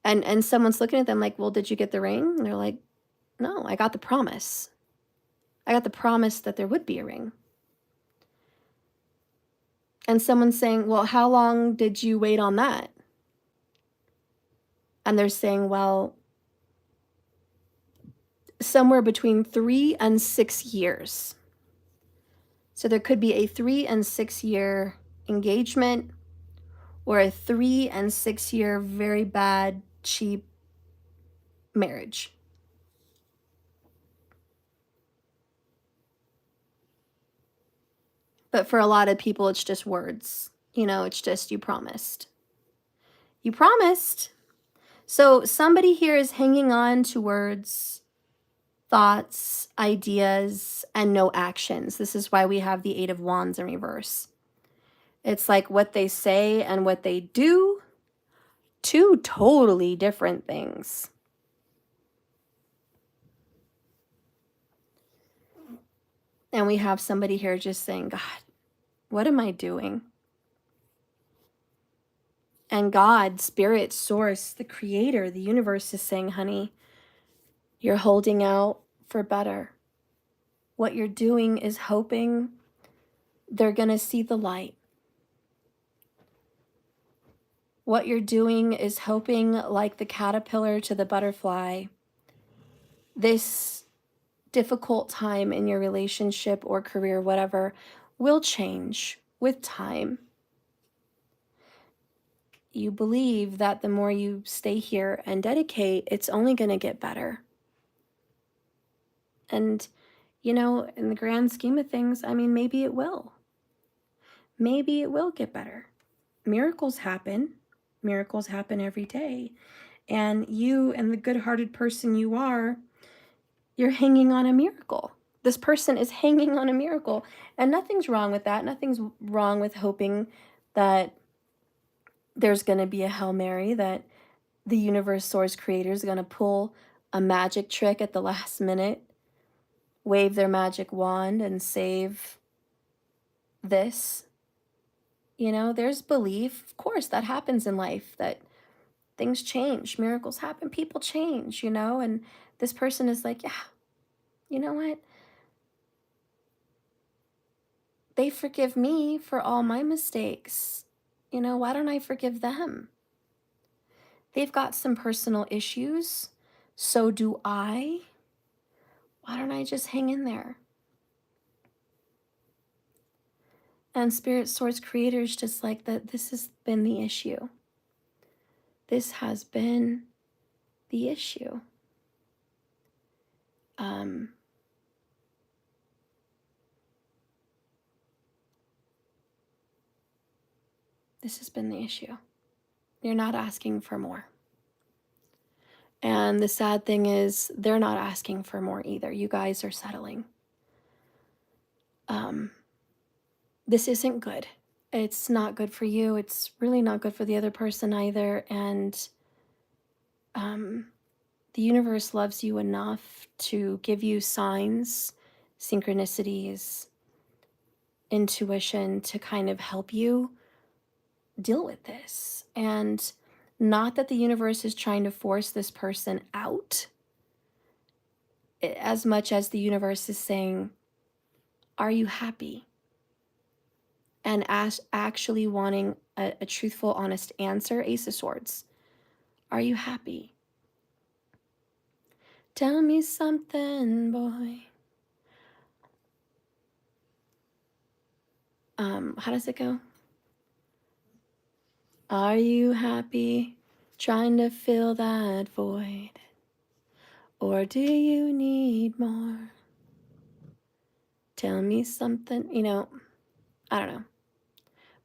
And someone's looking at them like, well, did you get the ring? And they're like, no, I got the promise. I got the promise that there would be a ring. And someone's saying, well, how long did you wait on that? And they're saying, well, somewhere between 3 and 6 years. So there could be a 3 and 6 year engagement, or a 3 and 6 year very bad, cheap marriage. But for a lot of people, it's just words. You know, it's just, you promised. You promised. So somebody here is hanging on to words, thoughts, ideas, and no actions. This is why we have the 8 of Wands in reverse. It's like what they say and what they do, two totally different things. And we have somebody here just saying, God, what am I doing? And God, Spirit, Source, the Creator, the universe is saying, honey, you're holding out for better. What you're doing is hoping they're going to see the light. What you're doing is hoping, like the caterpillar to the butterfly, this difficult time in your relationship or career, whatever, will change with time. You believe that the more you stay here and dedicate, it's only going to get better. And, you know, in the grand scheme of things, I mean, maybe it will. Maybe it will get better. Miracles happen. Miracles happen every day. And you and the good-hearted person you are, you're hanging on a miracle. This person is hanging on a miracle. And nothing's wrong with that. Nothing's wrong with hoping that there's going to be a Hail Mary, that the universe, source, creator is going to pull a magic trick at the last minute, wave their magic wand and save this. You know, there's belief. Of course, that happens in life, that things change, miracles happen, people change, you know, and this person is like, yeah, you know what? They forgive me for all my mistakes. You know, why don't I forgive them? They've got some personal issues. So do I. Why don't I just hang in there? And Spirit, Source, Creator is just like that. This has been the issue. This has been the issue. This has been the issue. You're not asking for more. And the sad thing is, they're not asking for more either. You guys are settling. This isn't good. It's not good for you. It's really not good for the other person either. And the universe loves you enough to give you signs, synchronicities, intuition to kind of help you deal with this. And not that the universe is trying to force this person out, as much as the universe is saying, are you happy? And actually wanting a truthful, honest answer. Ace of Swords. Are you happy? Tell me something, boy. How does it go? Are you happy trying to fill that void? Or do you need more? Tell me something, you know, I don't know.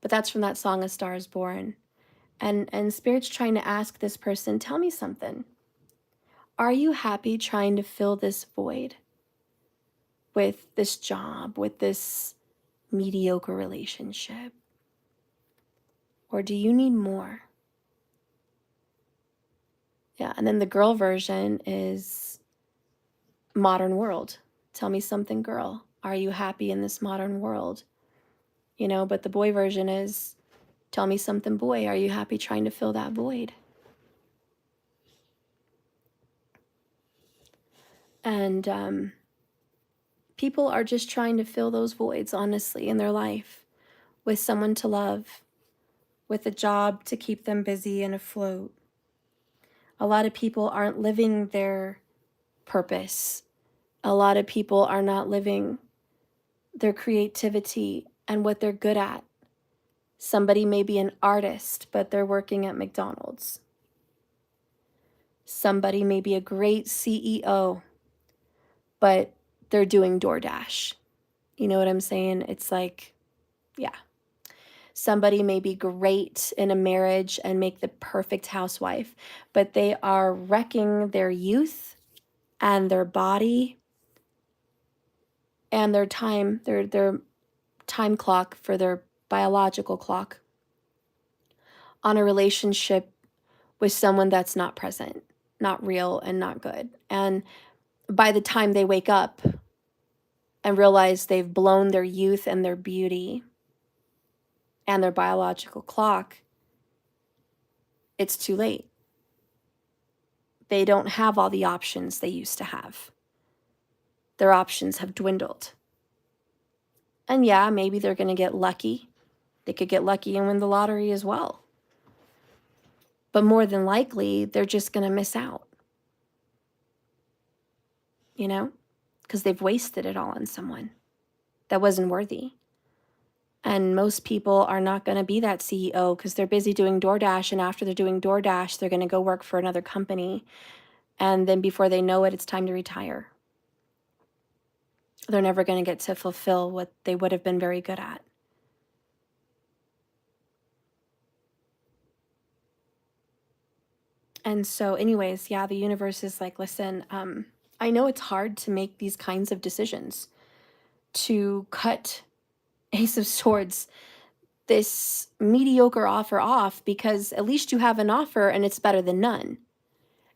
But that's from that song, A Star is Born. And Spirit's trying to ask this person, tell me something. Are you happy trying to fill this void with this job, with this mediocre relationship? Or do you need more? Yeah, and then the girl version is modern world. Tell me something, girl. Are you happy in this modern world? You know, but the boy version is, tell me something, boy. Are you happy trying to fill that void? And people are just trying to fill those voids, honestly, in their life with someone to love, with a job to keep them busy and afloat. A lot of people aren't living their purpose. A lot of people are not living their creativity and what they're good at. Somebody may be an artist, but they're working at McDonald's. Somebody may be a great CEO, but they're doing DoorDash. You know what I'm saying? It's like, yeah. Somebody may be great in a marriage and make the perfect housewife, but they are wrecking their youth and their body and their time, their time clock for their biological clock on a relationship with someone that's not present, not real, and not good. And by the time they wake up and realize they've blown their youth and their beauty and their biological clock, it's too late. They don't have all the options they used to have. Their options have dwindled. And yeah, maybe they're going to get lucky. They could get lucky and win the lottery as well. But more than likely, they're just going to miss out. You know? Because they've wasted it all on someone that wasn't worthy. And most people are not going to be that CEO because they're busy doing DoorDash. And after they're doing DoorDash, they're going to go work for another company. And then before they know it, it's time to retire. They're never going to get to fulfill what they would have been very good at. And so anyways, yeah, the universe is like, listen, I know it's hard to make these kinds of decisions, to cut Ace of Swords, this mediocre offer off, because at least you have an offer and it's better than none.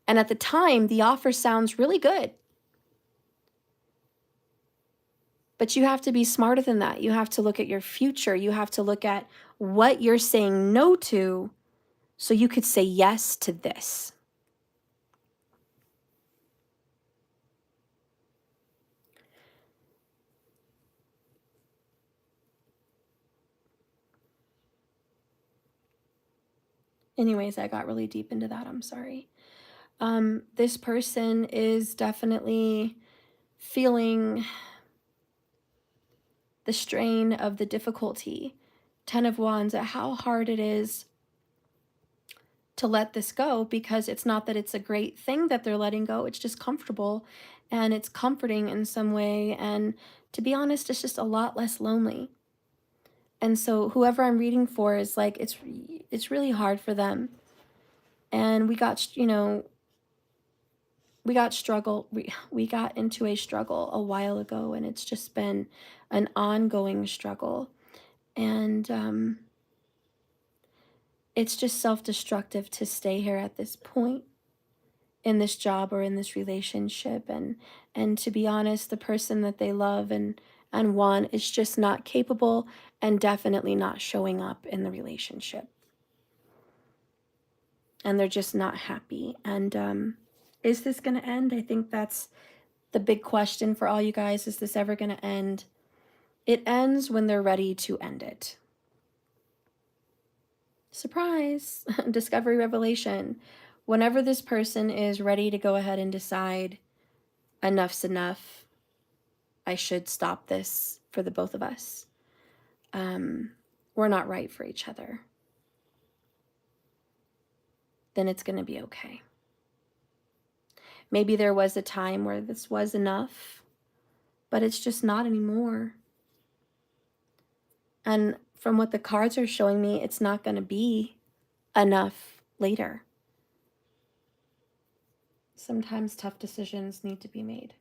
And at the time, the offer sounds really good. But you have to be smarter than that. You have to look at your future. You have to look at what you're saying no to so you could say yes to this. Anyways, I got really deep into that. I'm sorry. This person is definitely feeling the strain of the difficulty. 10 of Wands, at how hard it is to let this go, because it's not that it's a great thing that they're letting go. It's just comfortable and it's comforting in some way. And to be honest, it's just a lot less lonely. And so whoever I'm reading for is like, it's really hard for them. And we got into a struggle a while ago, and it's just been an ongoing struggle. And it's just self-destructive to stay here at this point in this job or in this relationship. And to be honest, the person that they love and want is just not capable and definitely not showing up in the relationship. And they're just not happy. And is this going to end? I think that's the big question for all you guys. Is this ever going to end? It ends when they're ready to end it. Surprise! Discovery, revelation. Whenever this person is ready to go ahead and decide enough's enough, I should stop this for the both of us. We're not right for each other. Then it's going to be okay. Maybe there was a time where this was enough, but it's just not anymore. And from what the cards are showing me, it's not going to be enough later. Sometimes tough decisions need to be made.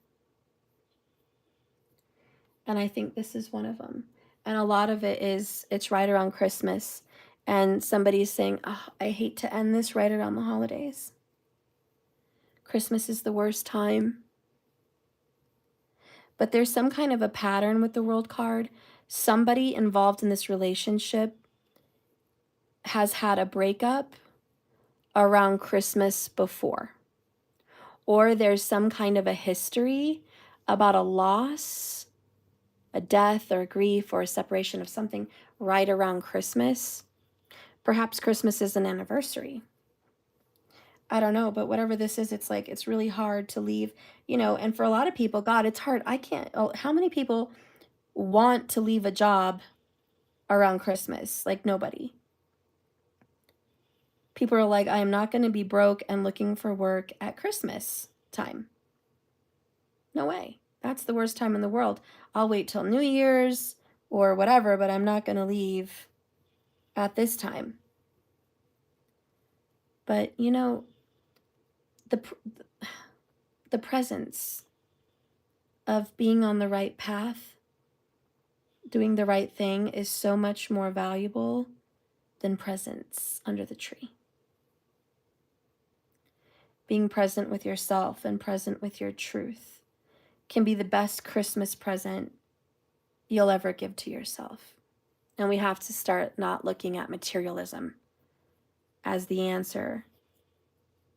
And I think this is one of them. And a lot of it is, it's right around Christmas. And somebody's saying, oh, I hate to end this right around the holidays. Christmas is the worst time. But there's some kind of a pattern with the World card. Somebody involved in this relationship has had a breakup around Christmas before. or there's some kind of a history about a loss, a death or a grief or a separation of something right around Christmas. Perhaps Christmas is an anniversary. I don't know, but whatever this is, it's like, it's really hard to leave, and for a lot of people, God, it's hard. I can't, how many people want to leave a job around Christmas? Like nobody. People are like, I am not going to be broke and looking for work at Christmas time. No way. That's the worst time in the world. I'll wait till New Year's or whatever, but I'm not going to leave at this time. But, the presence of being on the right path, doing the right thing is so much more valuable than presents under the tree. Being present with yourself and present with your truth can be the best Christmas present you'll ever give to yourself. And we have to start not looking at materialism as the answer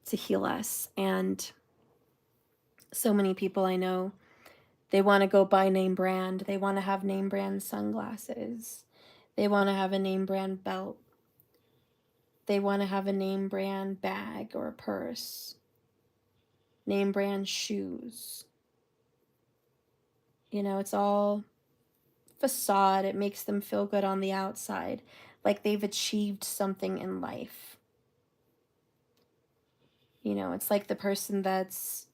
to heal us. And so many people I know, they want to go buy name brand. They want to have name brand sunglasses. They want to have a name brand belt. They want to have a name brand bag or a purse. Name brand shoes. It's all facade. It makes them feel good on the outside, like they've achieved something in life. It's like the person that's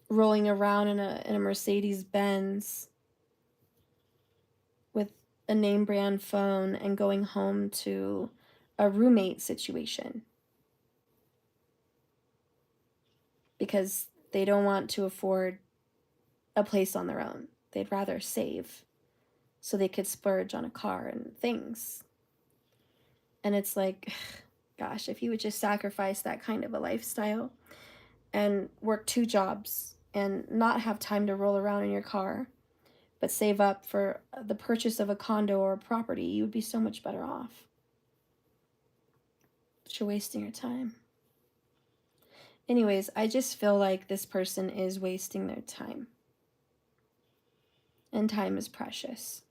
rolling around in a Mercedes Benz with a name brand phone and going home to a roommate situation because they don't want to afford a place on their own. They'd rather save so they could splurge on a car and things. And it's like, gosh, if you would just sacrifice that kind of a lifestyle and work 2 jobs and not have time to roll around in your car, but save up for the purchase of a condo or a property, you would be so much better off. But you're wasting your time. Anyways, I just feel like this person is wasting their time. And time is precious.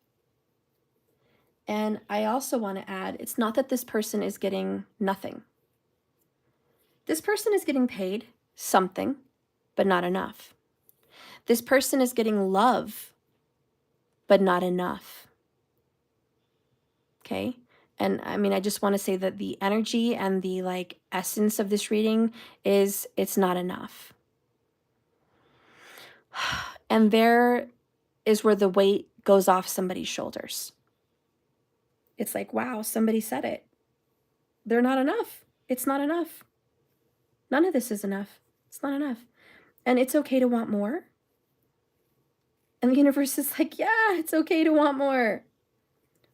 And I also want to add, it's not that this person is getting nothing. This person is getting paid something, but not enough. This person is getting love, but not enough. Okay? And I mean, I just want to say that the energy and the essence of this reading is it's not enough. And there is where the weight goes off somebody's shoulders. It's like, wow, somebody said it. They're not enough. It's not enough. None of this is enough. It's not enough. And it's okay to want more. And the universe is like, yeah, it's okay to want more.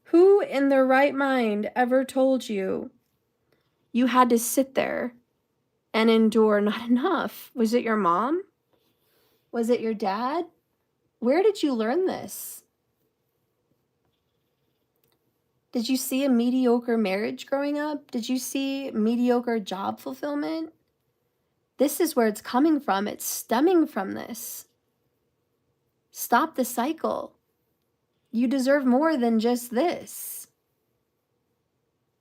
Who in their right mind ever told you you had to sit there and endure not enough? Was it your mom? Was it your dad? Where did you learn this? Did you see a mediocre marriage growing up? Did you see mediocre job fulfillment? This is where it's coming from. It's stemming from this. Stop the cycle. You deserve more than just this.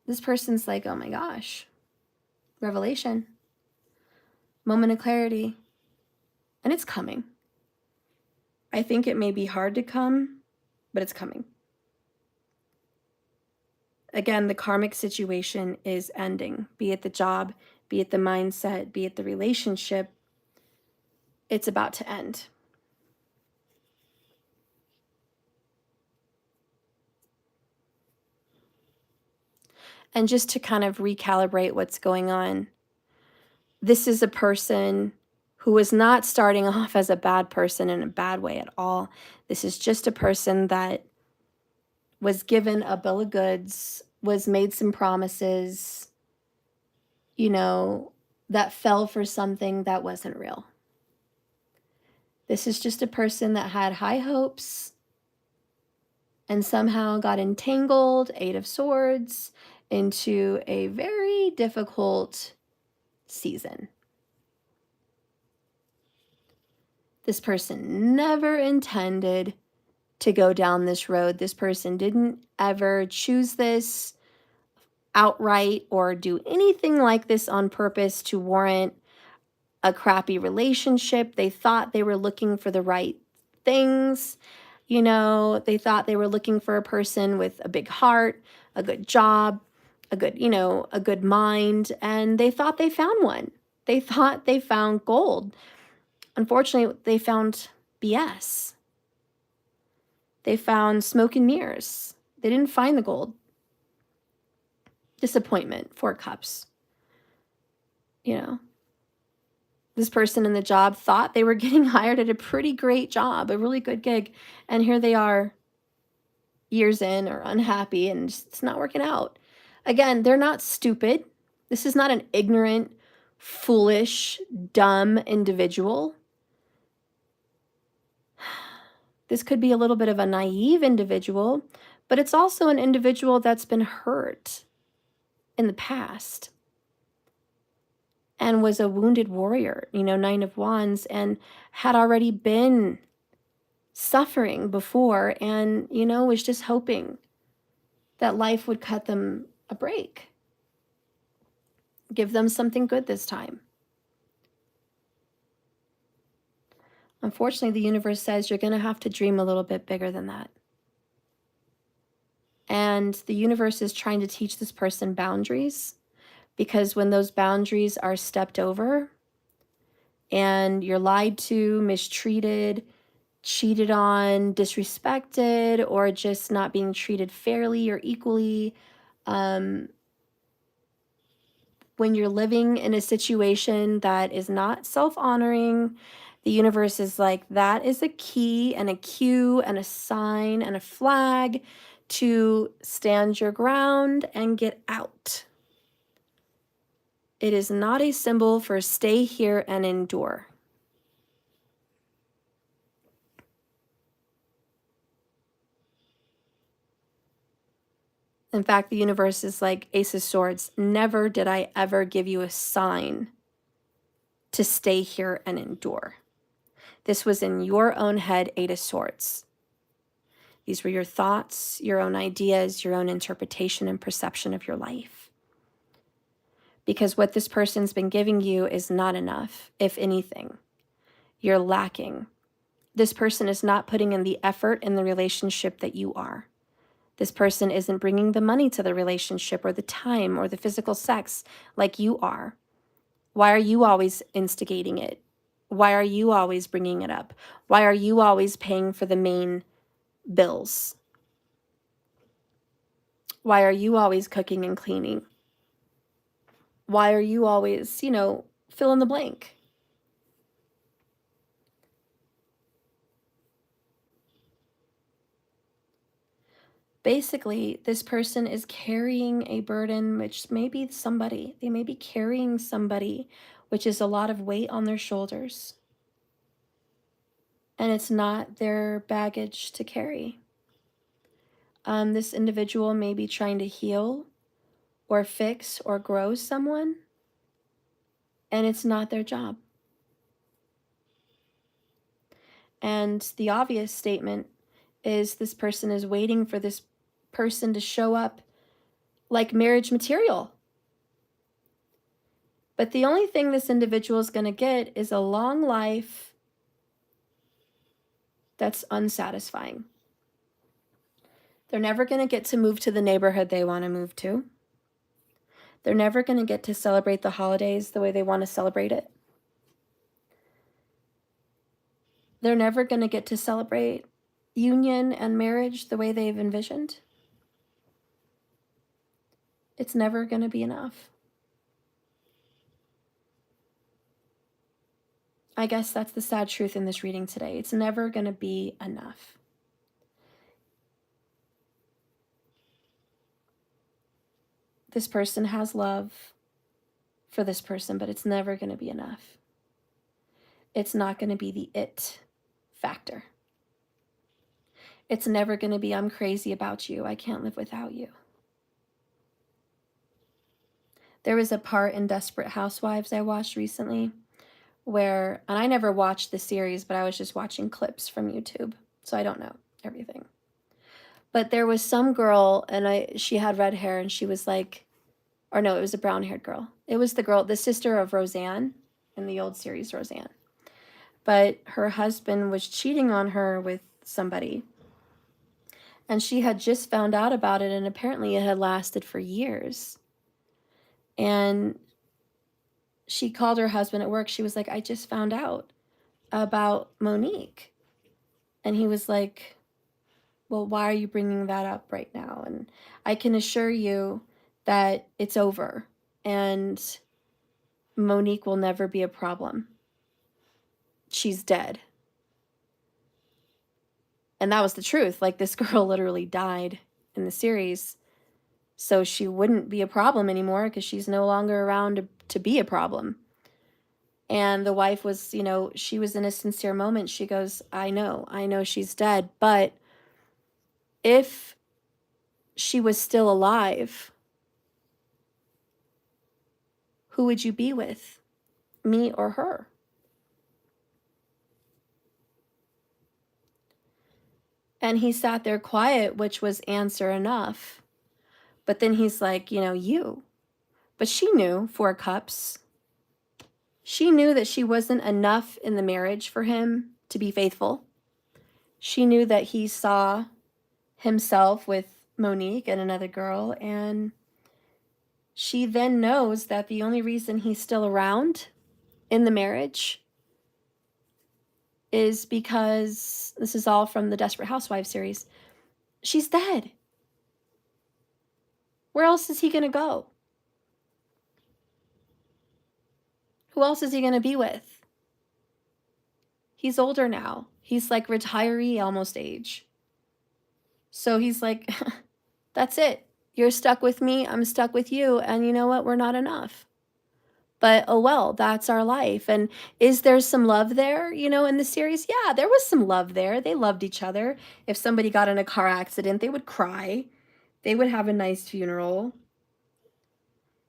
This person's like, oh my gosh. Revelation. Moment of clarity. And it's coming. I think it may be hard to come, but it's coming. Again, the karmic situation is ending, be it the job, be it the mindset, be it the relationship. It's about to end. And just to kind of recalibrate what's going on, this is a person who is not starting off as a bad person in a bad way at all. This is just a person that was given a bill of goods, was made some promises, that fell for something that wasn't real. This is just a person that had high hopes and somehow got entangled, 8 of Swords, into a very difficult season. This person never intended to go down this road. This person didn't ever choose this outright or do anything like this on purpose to warrant a crappy relationship. They thought they were looking for the right things. You know, they thought they were looking for a person with a big heart, a good job, a good, a good mind, and they thought they found one. They thought they found gold. Unfortunately, they found BS. They found smoke and mirrors. They didn't find the gold. Disappointment, 4 cups. This person in the job thought they were getting hired at a pretty great job, a really good gig, and here they are years in or unhappy and it's not working out. Again, they're not stupid. This is not an ignorant, foolish, dumb individual. This could be a little bit of a naive individual, but it's also an individual that's been hurt in the past and was a wounded warrior, 9 of Wands, and had already been suffering before and, was just hoping that life would cut them a break, give them something good this time. Unfortunately, the universe says you're going to have to dream a little bit bigger than that. And the universe is trying to teach this person boundaries, because when those boundaries are stepped over and you're lied to, mistreated, cheated on, disrespected, or just not being treated fairly or equally, when you're living in a situation that is not self-honoring, the universe is like, that is a key and a cue and a sign and a flag to stand your ground and get out. It is not a symbol for stay here and endure. In fact, the universe is like Ace of Swords. Never did I ever give you a sign to stay here and endure. This was in your own head, 8 of Swords. These were your thoughts, your own ideas, your own interpretation and perception of your life. Because what this person's been giving you is not enough, if anything. You're lacking. This person is not putting in the effort in the relationship that you are. This person isn't bringing the money to the relationship or the time or the physical sex like you are. Why are you always instigating it? Why are you always bringing it up? Why are you always paying for the main bills? Why are you always cooking and cleaning? Why are you always, fill in the blank? Basically, this person is carrying a burden, which may be somebody. They may be carrying somebody, which is a lot of weight on their shoulders. And it's not their baggage to carry. This individual may be trying to heal or fix or grow someone, and it's not their job. And the obvious statement is this person is waiting for this person to show up like marriage material. But the only thing this individual is going to get is a long life that's unsatisfying. They're never going to get to move to the neighborhood they want to move to. They're never going to get to celebrate the holidays the way they want to celebrate it. They're never going to get to celebrate union and marriage the way they've envisioned. It's never going to be enough. I guess that's the sad truth in this reading today. It's never going to be enough. This person has love for this person, but it's never going to be enough. It's not going to be the it factor. It's never going to be, I'm crazy about you. I can't live without you. There was a part in Desperate Housewives I watched recently where, and I never watched the series, but I was just watching clips from YouTube, so I don't know everything. But there was some girl, and she had red hair, and she was like, or no, it was a brown-haired girl. It was the girl, the sister of Roseanne in the old series Roseanne. But her husband was cheating on her with somebody, and she had just found out about it, and apparently it had lasted for years. And she called her husband at work. She was like, I just found out about Monique. And he was like, well, why are you bringing that up right now? And I can assure you that it's over, and Monique will never be a problem. She's dead. And that was the truth. Like, this girl literally died in the series, so she wouldn't be a problem anymore because she's no longer around to be a problem. And the wife was, you know, she was in a sincere moment. She goes, I know she's dead, but if she was still alive, who would you be with, me or her? And he sat there quiet, which was answer enough. But then he's like, you know, you. But she knew 4 cups. She knew that she wasn't enough in the marriage for him to be faithful. She knew that he saw himself with Monique and another girl, and she then knows that the only reason he's still around in the marriage is because, this is all from the Desperate Housewives series, she's dead. Where else is he going to go? Who else is he going to be with? He's older now. He's like retiree almost age. So he's like, that's it. You're stuck with me. I'm stuck with you. And you know what? We're not enough. But oh well, that's our life. And is there some love there, you know, in the series? Yeah, there was some love there. They loved each other. If somebody got in a car accident, they would cry. They would have a nice funeral.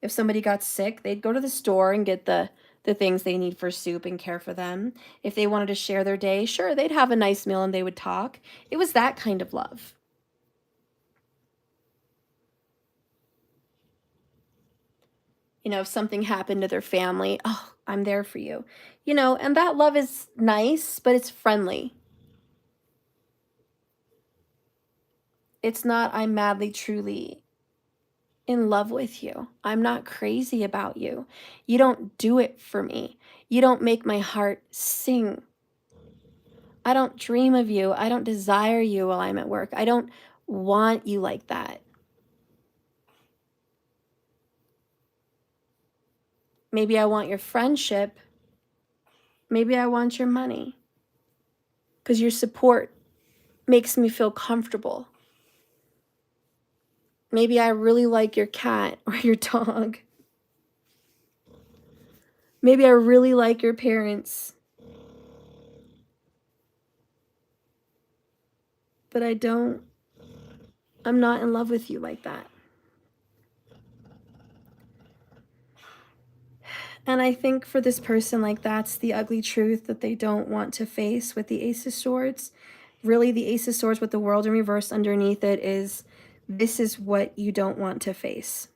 If somebody got sick, they'd go to the store and get the things they need for soup and care for them. If they wanted to share their day, sure, they'd have a nice meal and they would talk. It was that kind of love. You know, if something happened to their family, oh, I'm there for you. You know, and that love is nice, but it's friendly. It's not, I'm madly, truly in love with you. I'm not crazy about you. You don't do it for me. You don't make my heart sing. I don't dream of you. I don't desire you while I'm at work. I don't want you like that. Maybe I want your friendship. Maybe I want your money. Because your support makes me feel comfortable. Maybe I really like your cat or your dog. Maybe I really like your parents. But I'm not in love with you like that. And I think for this person, like, that's the ugly truth that they don't want to face with the Ace of Swords. Really, the Ace of Swords with the world in reverse underneath it is, this is what you don't want to face.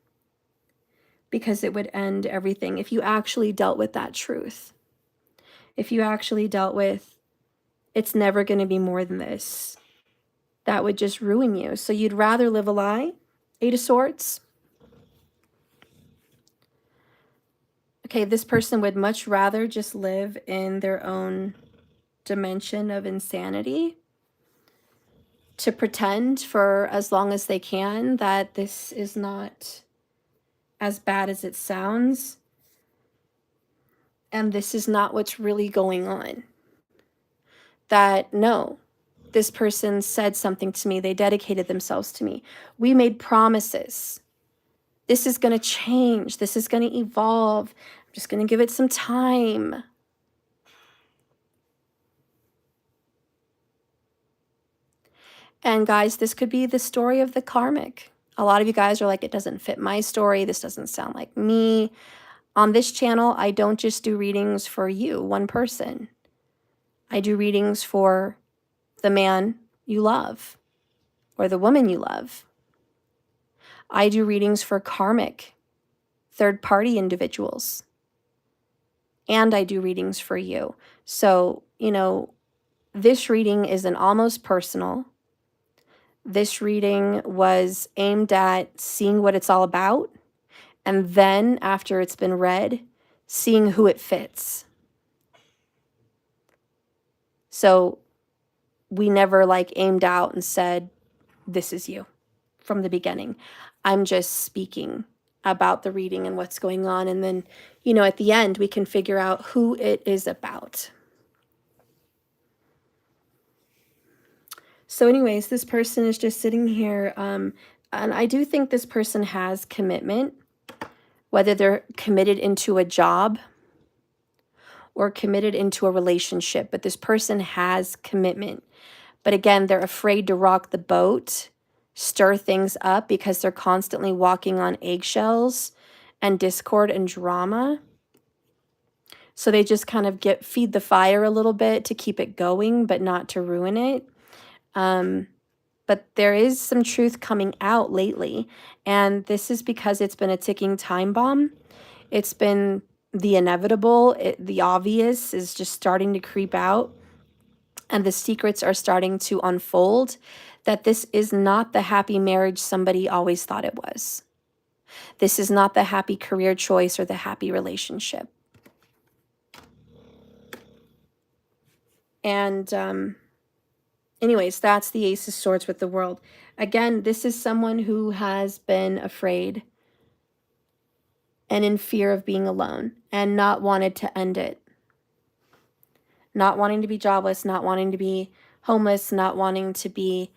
Because it would end everything if you actually dealt with that truth. If you actually dealt with, it's never going to be more than this. That would just ruin you. So you'd rather live a lie? 8 of Swords. Okay, this person would much rather just live in their own dimension of insanity, to pretend for as long as they can that this is not as bad as it sounds, and this is not what's really going on. That, no, this person said something to me, they dedicated themselves to me, we made promises, this is going to change, this is going to evolve, I'm just going to give it some time. And guys, this could be the story of the karmic. A lot of you guys are like, it doesn't fit my story. This doesn't sound like me. On this channel, I don't just do readings for you, one person. I do readings for the man you love or the woman you love. I do readings for karmic, third-party individuals. And I do readings for you. So, this reading is an almost personal. This reading was aimed at seeing what it's all about. And then after it's been read, seeing who it fits. So we never aimed out and said, this is you from the beginning. I'm just speaking about the reading and what's going on. And then, at the end, we can figure out who it is about. So anyways, this person is just sitting here. And I do think this person has commitment, whether they're committed into a job or committed into a relationship. But this person has commitment. But again, they're afraid to rock the boat, stir things up, because they're constantly walking on eggshells and discord and drama. So they just kind of feed the fire a little bit to keep it going, but not to ruin it. But there is some truth coming out lately, and this is because it's been a ticking time bomb. It's been the inevitable. The obvious is just starting to creep out, and the secrets are starting to unfold, that this is not the happy marriage somebody always thought it was. This is not the happy career choice or the happy relationship. And anyways, that's the Ace of Swords with the World. Again, this is someone who has been afraid and in fear of being alone and not wanted to end it. Not wanting to be jobless, not wanting to be homeless, not wanting to be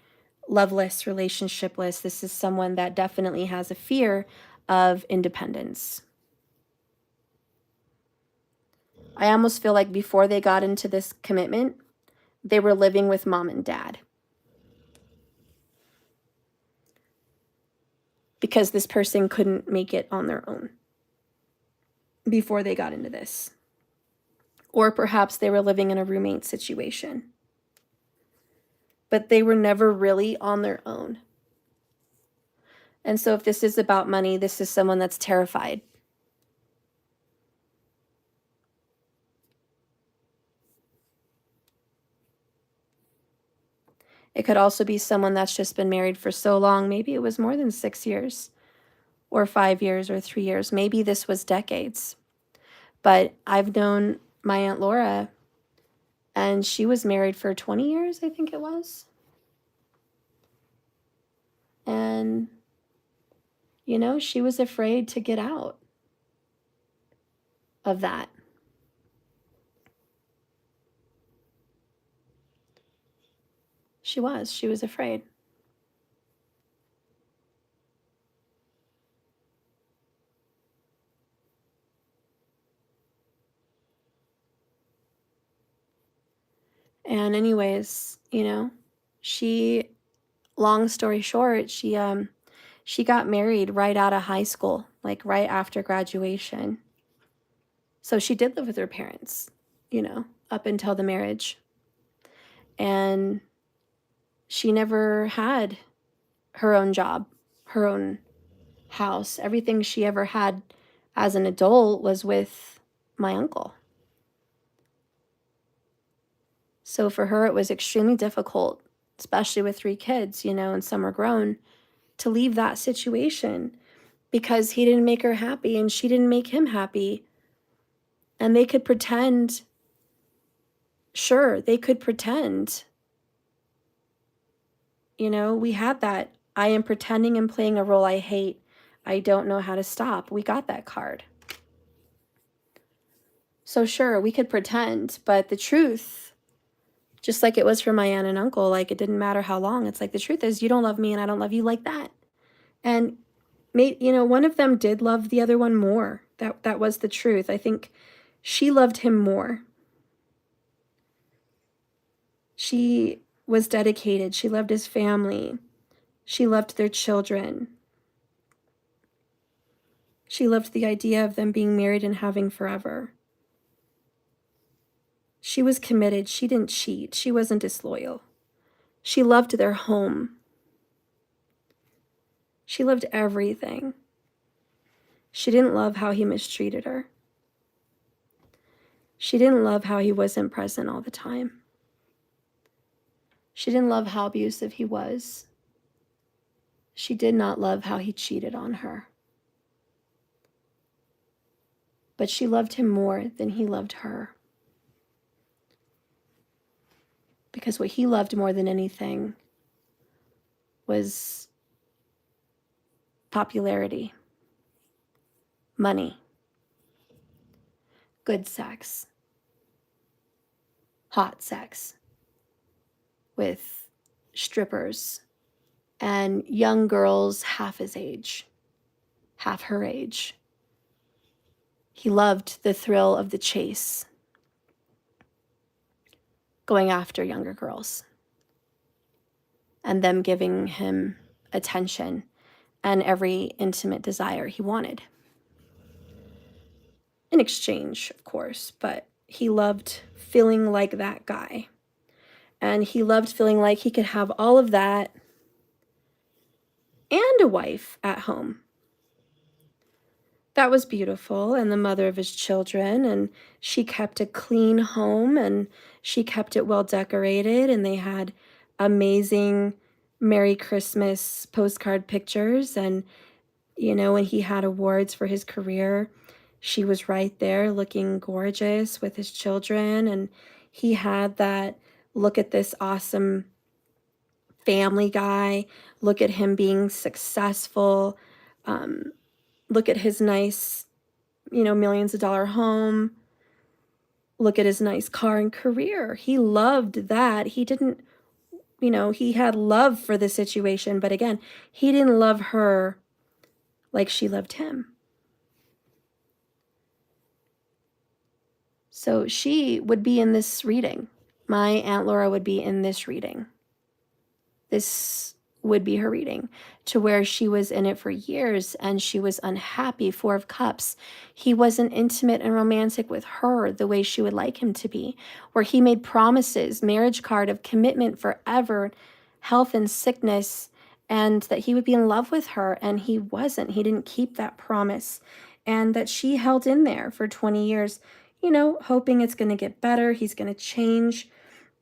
loveless, relationshipless. This is someone that definitely has a fear of independence. I almost feel like before they got into this commitment, they were living with mom and dad. Because this person couldn't make it on their own before they got into this. Or perhaps they were living in a roommate situation. But they were never really on their own. And so if this is about money, this is someone that's terrified. It could also be someone that's just been married for so long. Maybe it was more than 6 years or 5 years or 3 years. Maybe this was decades. But I've known my Aunt Laura, and she was married for 20 years, I think it was. And, she was afraid to get out of that. She was afraid. And anyways, she, long story short, she got married right out of high school, right after graduation. So she did live with her parents, up until the marriage. And she never had her own job, her own house. Everything she ever had as an adult was with my uncle. So for her, it was extremely difficult, especially with 3 kids, and some are grown, to leave that situation because he didn't make her happy and she didn't make him happy. And they could pretend, sure, they could pretend. We had that. I am pretending and playing a role I hate. I don't know how to stop. We got that card. So sure, we could pretend, but the truth, just like it was for my aunt and uncle, it didn't matter how long. It's the truth is you don't love me and I don't love you like that. And one of them did love the other one more. That was the truth. I think she loved him more. She was dedicated. She loved his family. She loved their children. She loved the idea of them being married and having forever. She was committed. She didn't cheat. She wasn't disloyal. She loved their home. She loved everything. She didn't love how he mistreated her. She didn't love how he wasn't present all the time. She didn't love how abusive he was. She did not love how he cheated on her. But she loved him more than he loved her. Because what he loved more than anything was popularity, money, good sex, hot sex with strippers and young girls half his age, half her age. He loved the thrill of the chase, going after younger girls, and them giving him attention and every intimate desire he wanted. In exchange, of course, but he loved feeling like that guy. And he loved feeling like he could have all of that and a wife at home. That was beautiful, and the mother of his children, and she kept a clean home, and she kept it well decorated, and they had amazing Merry Christmas postcard pictures. And, you know, when he had awards for his career, she was right there looking gorgeous with his children, and he had that look at this awesome family guy, look at him being successful, look at his nice, millions of dollar home, look at his nice car and career. He loved that. He didn't, he had love for the situation, but again, he didn't love her like she loved him. So she would be in this reading. My Aunt Laura would be in this reading. This would be her reading, to where she was in it for years and she was unhappy. Four of Cups. He wasn't intimate and romantic with her the way she would like him to be, where he made promises, marriage card of commitment forever, health and sickness, and that he would be in love with her, and he wasn't. He didn't keep that promise, and that she held in there for 20 years, hoping it's going to get better. He's going to change,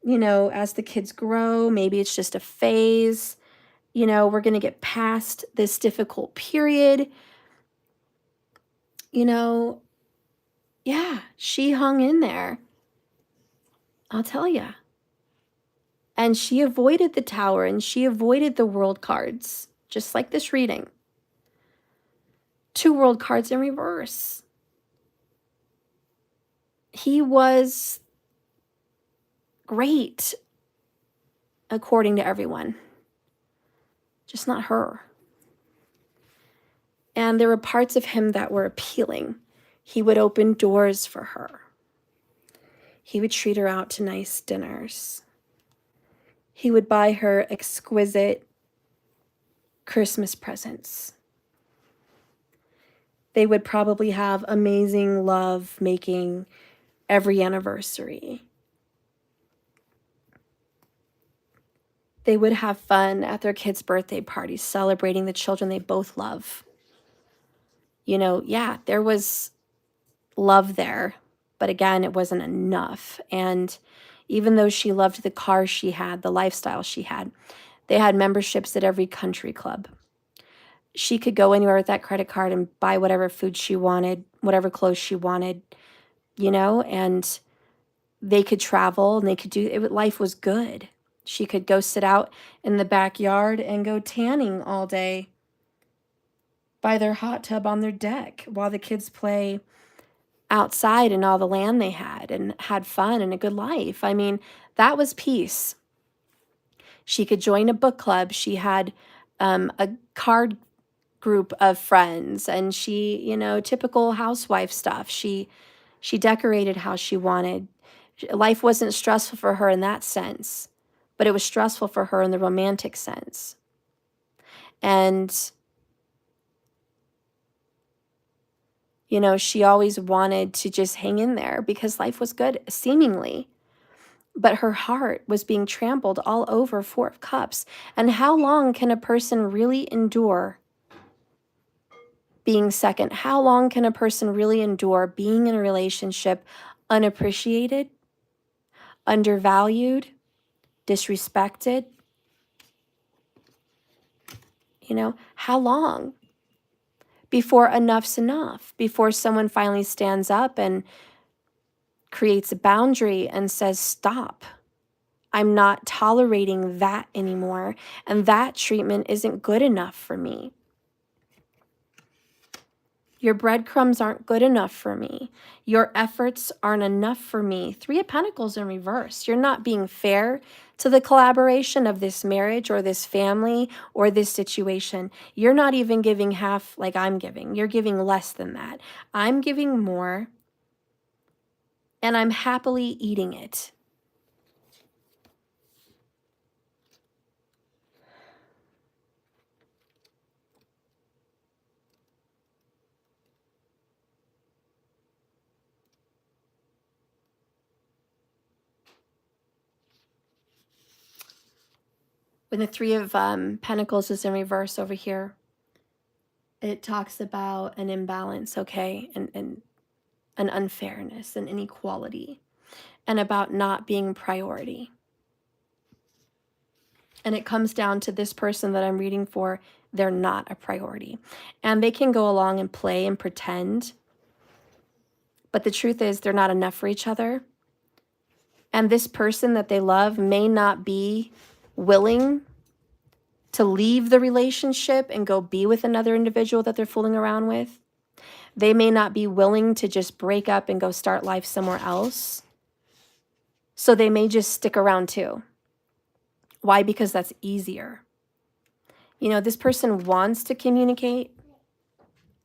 as the kids grow. Maybe it's just a phase. We're going to get past this difficult period. Yeah, she hung in there. I'll tell you. And she avoided the Tower and she avoided the world cards, just like this reading. 2 world cards in reverse. He was great, according to everyone. Just not her. And there were parts of him that were appealing. He would open doors for her. He would treat her out to nice dinners. He would buy her exquisite Christmas presents. They would probably have amazing love making every anniversary. They would have fun at their kids' birthday parties, celebrating the children they both love. Yeah, there was love there, but again, it wasn't enough. And even though she loved the car she had, the lifestyle she had, they had memberships at every country club. She could go anywhere with that credit card and buy whatever food she wanted, whatever clothes she wanted, and they could travel and they could do it. Life was good. She could go sit out in the backyard and go tanning all day by their hot tub on their deck while the kids play outside in all the land they had fun and a good life. I mean, that was peace. She could join a book club. She had a card group of friends, and she, typical housewife stuff. She decorated how she wanted. Life wasn't stressful for her in that sense, but it was stressful for her in the romantic sense. And You know, she always wanted to just hang in there because life was good, seemingly. But her heart was being trampled all over. Four of Cups. And how long can a person really endure being second? How long can a person really endure being in a relationship unappreciated, undervalued, disrespected? You know, how long before enough's enough? Before someone finally stands up and creates a boundary and says, stop. I'm not tolerating that anymore. And that treatment isn't good enough for me. Your breadcrumbs aren't good enough for me. Your efforts aren't enough for me. Three of Pentacles in reverse. You're not being fair to the collaboration of this marriage or this family or this situation. You're not even giving half like I'm giving. You're giving less than that. I'm giving more, and I'm happily eating it. When the Three of Pentacles is in reverse over here, it talks about an imbalance, okay, and an unfairness, an inequality, and about not being priority. And it comes down to this person that I'm reading for, they're not a priority. And they can go along and play and pretend, but the truth is they're not enough for each other. And this person that they love may not be willing to leave the relationship and go be with another individual that they're fooling around with. They may not be willing to just break up and go start life somewhere else. So they may just stick around too. Why? Because that's easier. You know, this person wants to communicate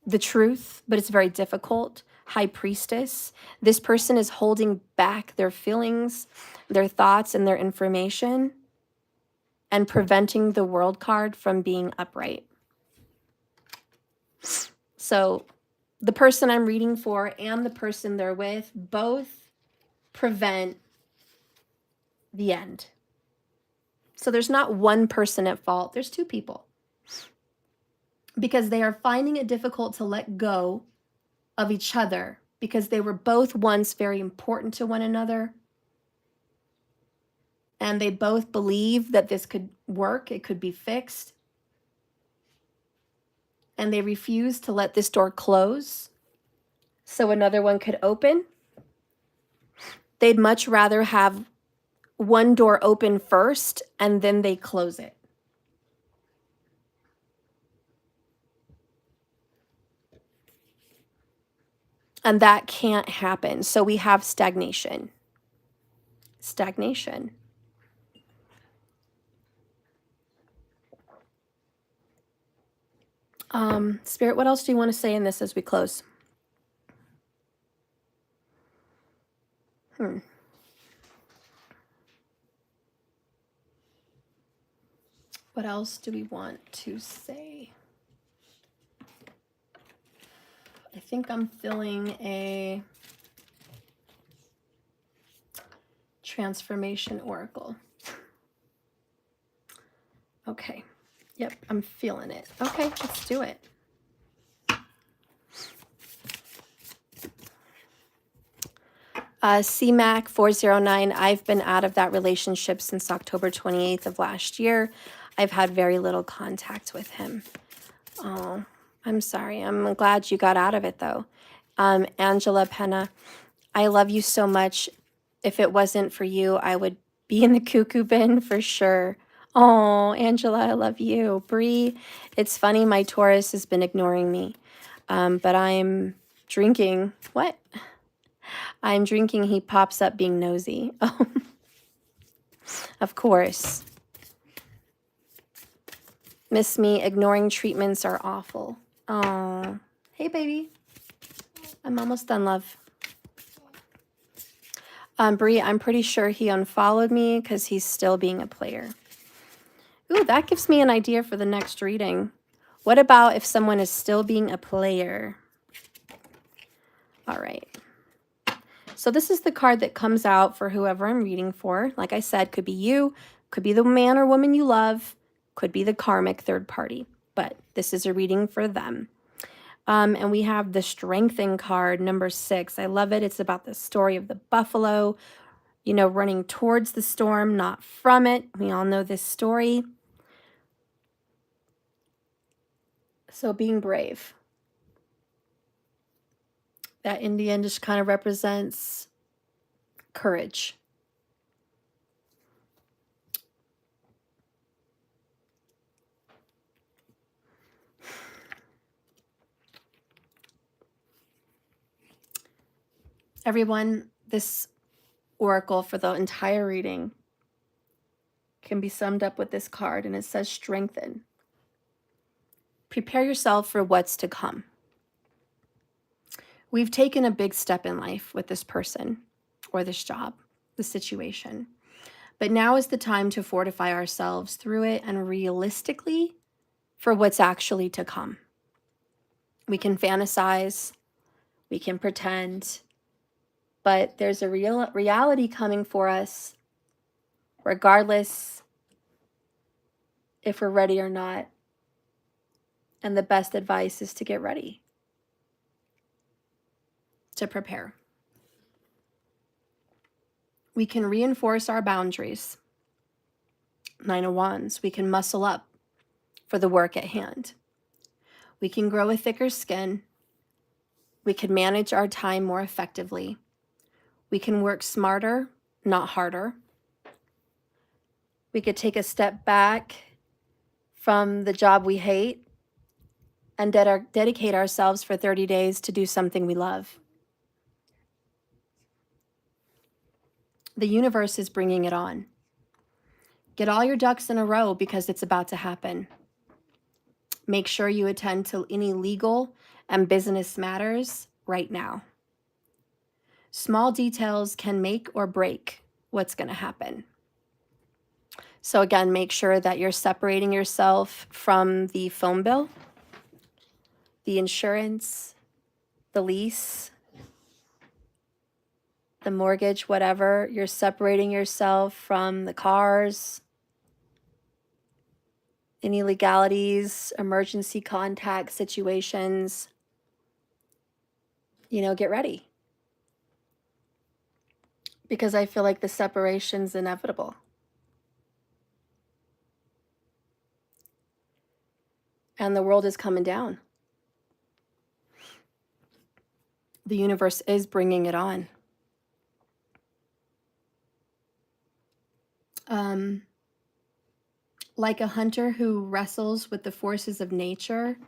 the truth, but it's very difficult. High Priestess. This person is holding back their feelings, their thoughts, and their information, and preventing the World card from being upright. So the person I'm reading for and the person they're with both prevent the end. So there's not one person at fault. There's two people. Because they are finding it difficult to let go of each other because they were both once very important to one another. And they both believe that this could work, it could be fixed. And they refuse to let this door close so another one could open. They'd much rather have one door open first and then they close it. And that can't happen. So we have stagnation. Stagnation. Spirit, what else do you want to say in this as we close? What else do we want to say? I think I'm feeling a transformation oracle. Okay. Yep, I'm feeling it. Okay, let's do it. CMAC 409, I've been out of that relationship since October 28th of last year. I've had very little contact with him. Oh, I'm sorry. I'm glad you got out of it, though. Angela Penna, I love you so much. If it wasn't for you, I would be in the cuckoo bin for sure. Oh, Angela, I love you. Bree, it's funny, my Taurus has been ignoring me, but I'm drinking. What? I'm drinking, he pops up being nosy. Oh, of course. Miss me, ignoring treatments are awful. Oh, hey, baby. I'm almost done, love. Bree, I'm pretty sure he unfollowed me because he's still being a player. Ooh, that gives me an idea for the next reading. What about if someone is still being a player? All right. So this is the card that comes out for whoever I'm reading for. Like I said, could be you, could be the man or woman you love, could be the karmic third party, but this is a reading for them. And we have the Strengthen card, number 6. I love it. It's about the story of the buffalo, you know, running towards the storm, not from it. We all know this story. So being brave. That Indian just kind of represents courage. Everyone, this oracle for the entire reading can be summed up with this card, and it says strengthen. Prepare yourself for what's to come. We've taken a big step in life with this person or this job, the situation. But now is the time to fortify ourselves through it and realistically for what's actually to come. We can fantasize, we can pretend, but there's a real reality coming for us, regardless if we're ready or not. And the best advice is to get ready, to prepare. We can reinforce our boundaries. 9 of Wands, we can muscle up for the work at hand. We can grow a thicker skin. We can manage our time more effectively. We can work smarter, not harder. We could take a step back from the job we hate and dedicate ourselves for 30 days to do something we love. The universe is bringing it on. Get all your ducks in a row because it's about to happen. Make sure you attend to any legal and business matters right now. Small details can make or break what's going to happen. So again, make sure that you're separating yourself from the phone bill, the insurance, the lease, the mortgage, whatever. You're separating yourself from the cars, any legalities, emergency contact situations. You know, get ready. Because I feel like the separation's inevitable. And the world is coming down. The universe is bringing it on. Like a hunter who wrestles with the forces of nature,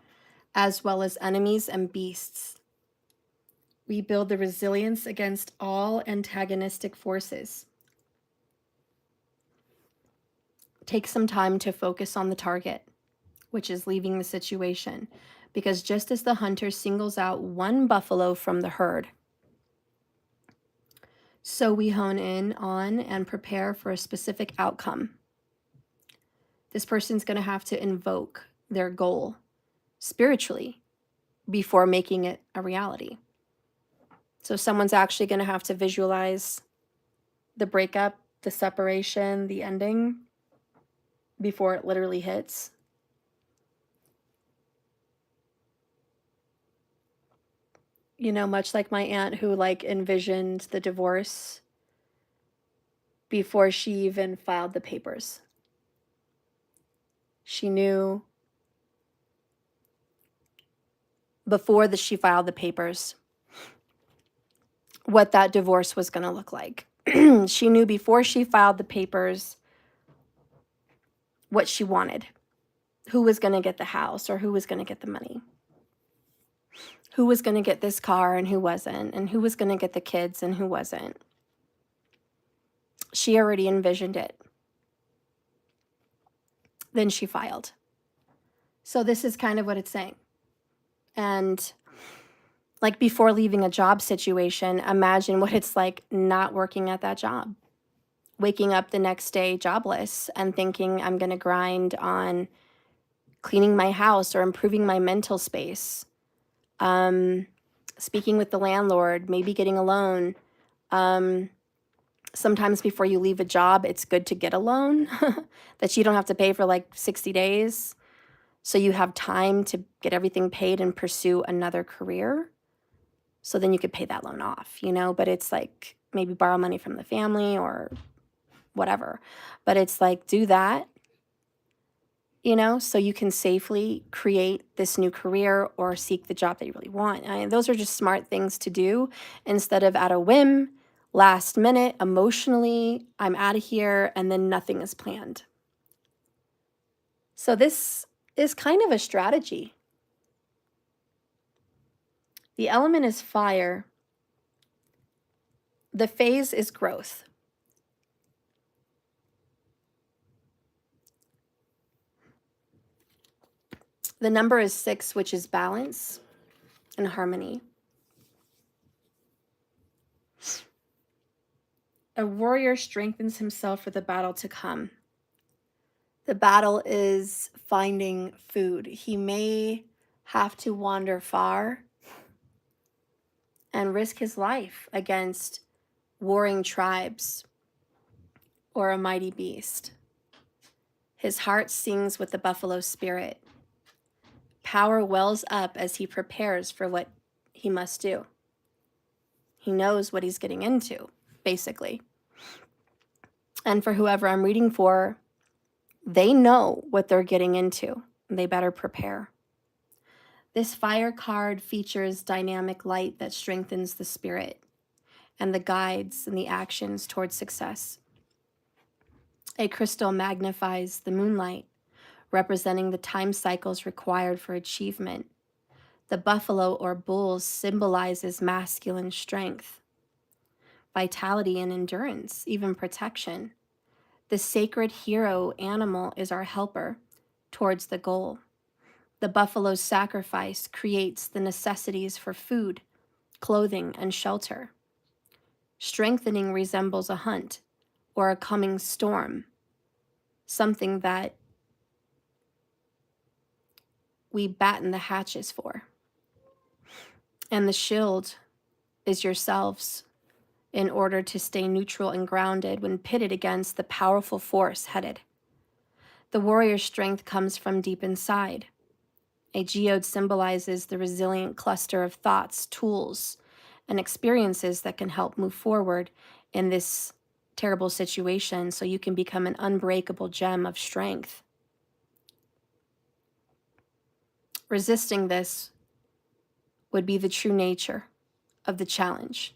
as well as enemies and beasts, we build the resilience against all antagonistic forces. Take some time to focus on the target, which is leaving the situation, because just as the hunter singles out one buffalo from the herd, so we hone in on and prepare for a specific outcome. This person's going to have to invoke their goal spiritually before making it a reality. So someone's actually going to have to visualize the breakup, the separation, the ending before it literally hits. You know, much like my aunt who envisioned the divorce before she even filed the papers. She knew before she filed the papers what that divorce was going to look like. She knew before she filed the papers what she wanted, who was going to get the house or who was going to get the money, who was going to get this car and who wasn't, and who was going to get the kids and who wasn't. She already envisioned it. Then she filed. So this is kind of what it's saying. And like before leaving a job situation, imagine what it's like not working at that job. Waking up the next day jobless and thinking I'm going to grind on cleaning my house or improving my mental space. speaking with the landlord, maybe getting a loan. Sometimes before you leave a job, it's good to get a loan that you don't have to pay for like 60 days. So you have time to get everything paid and pursue another career. So then you could pay that loan off, you know, but it's like maybe borrow money from the family or whatever. But it's like, do that, you know, so you can safely create this new career or seek the job that you really want. I mean, those are just smart things to do instead of at a whim, last minute, emotionally, I'm out of here, and then nothing is planned. So this is kind of a strategy. The element is fire. The phase is growth. The number is 6, which is balance and harmony. A warrior strengthens himself for the battle to come. The battle is finding food. He may have to wander far and risk his life against warring tribes or a mighty beast. His heart sings with the buffalo spirit. Power wells up as he prepares for what he must do. He knows what he's getting into, basically. And for whoever I'm reading for, they know what they're getting into. They better prepare. This fire card features dynamic light that strengthens the spirit and the guides and the actions towards success. A crystal magnifies the moonlight, representing the time cycles required for achievement. The buffalo or bull symbolizes masculine strength, vitality and endurance, even protection. The sacred hero animal is our helper towards the goal. The buffalo's sacrifice creates the necessities for food, clothing, and shelter. Strengthening resembles a hunt or a coming storm, something that we batten the hatches for. And the shield is yourselves in order to stay neutral and grounded when pitted against the powerful force headed. The warrior's strength comes from deep inside. A geode symbolizes the resilient cluster of thoughts, tools, and experiences that can help move forward in this terrible situation so you can become an unbreakable gem of strength. Resisting this would be the true nature of the challenge.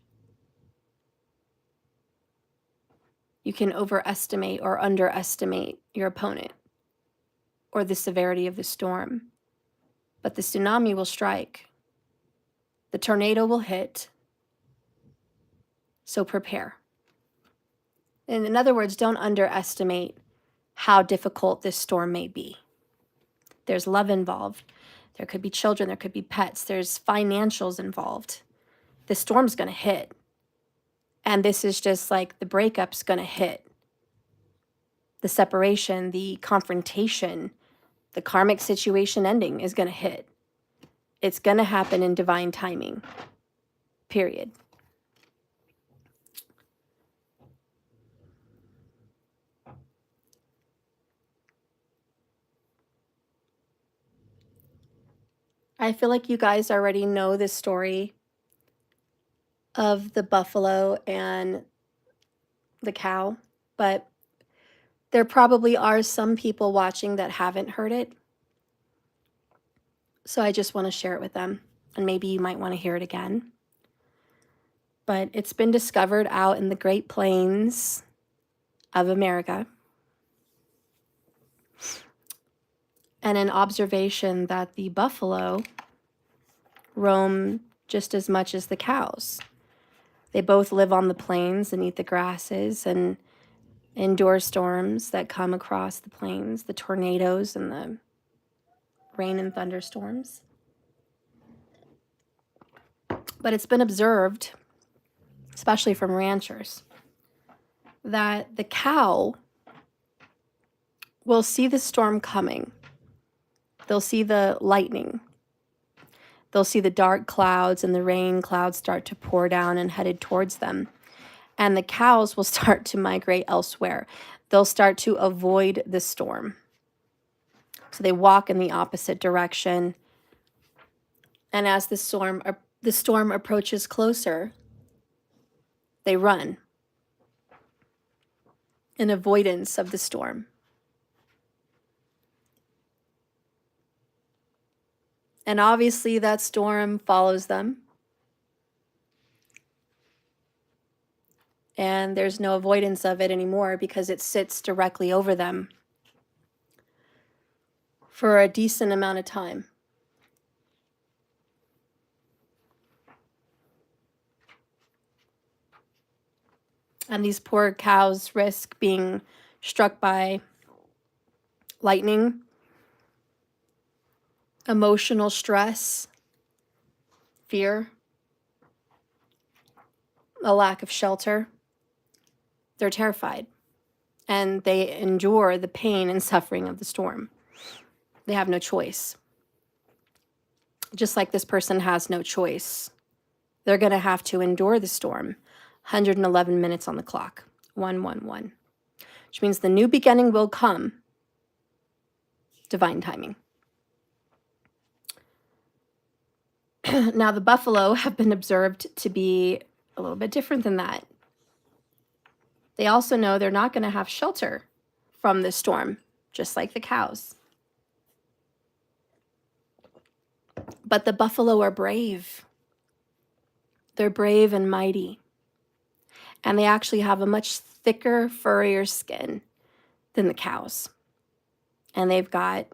You can overestimate or underestimate your opponent or the severity of the storm, but the tsunami will strike. The tornado will hit, so prepare. And in other words, don't underestimate how difficult this storm may be. There's love involved. There could be children, there could be pets, there's financials involved. The storm's gonna hit. And this is just like the breakup's gonna hit. The separation, the confrontation, the karmic situation ending is gonna hit. It's gonna happen in divine timing, period. I feel like you guys already know the story of the buffalo and the cow, but there probably are some people watching that haven't heard it. So I just want to share it with them, and maybe you might want to hear it again. But it's been discovered out in the Great Plains of America, and an observation that the buffalo roam just as much as the cows. They both live on the plains and eat the grasses and endure storms that come across the plains, the tornadoes and the rain and thunderstorms. But it's been observed, especially from ranchers, that the cow will see the storm coming. They'll see the lightning. They'll see the dark clouds and the rain clouds start to pour down and headed towards them. And the cows will start to migrate elsewhere. They'll start to avoid the storm. So they walk in the opposite direction. And as the storm approaches closer, they run in avoidance of the storm. And obviously that storm follows them. And there's no avoidance of it anymore because it sits directly over them for a decent amount of time. And these poor cows risk being struck by lightning, emotional stress, fear, a lack of shelter. They're terrified, and they endure the pain and suffering of the storm. They have no choice. Just like this person has no choice. They're going to have to endure the storm. 111 minutes on the clock. 111. Which means the new beginning will come. Divine timing. Now, the buffalo have been observed to be a little bit different than that. They also know they're not going to have shelter from this storm, just like the cows. But the buffalo are brave. They're brave and mighty. And they actually have a much thicker, furrier skin than the cows. And they've got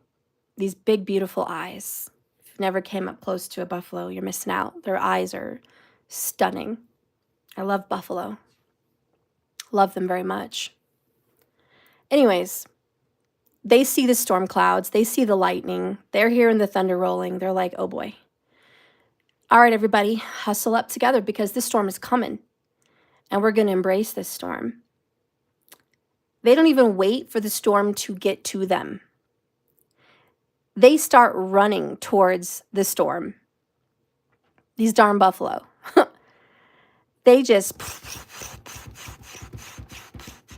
these big, beautiful eyes. If you've never came up close to a buffalo, you're missing out. Their eyes are stunning. I love buffalo. Love them very much. Anyways, they see the storm clouds. They see the lightning. They're hearing the thunder rolling. They're like, oh boy. All right, everybody, hustle up together because this storm is coming. And we're going to embrace this storm. They don't even wait for the storm to get to them. They start running towards the storm. These darn buffalo. They just,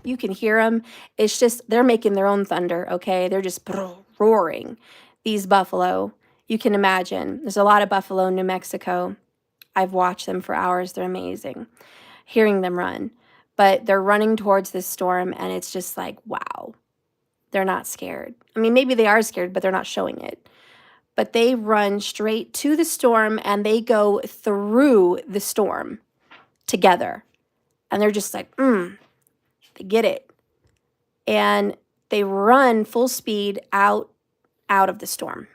you can hear them. It's just, they're making their own thunder, okay? They're just roaring. These buffalo, you can imagine. There's a lot of buffalo in New Mexico. I've watched them for hours. They're amazing. Hearing them run. But they're running towards this storm, and it's just like, wow. They're not scared. I mean, maybe they are scared, but they're not showing it. But they run straight to the storm, and they go through the storm together. And they're just like, they get it. And they run full speed out of the storm.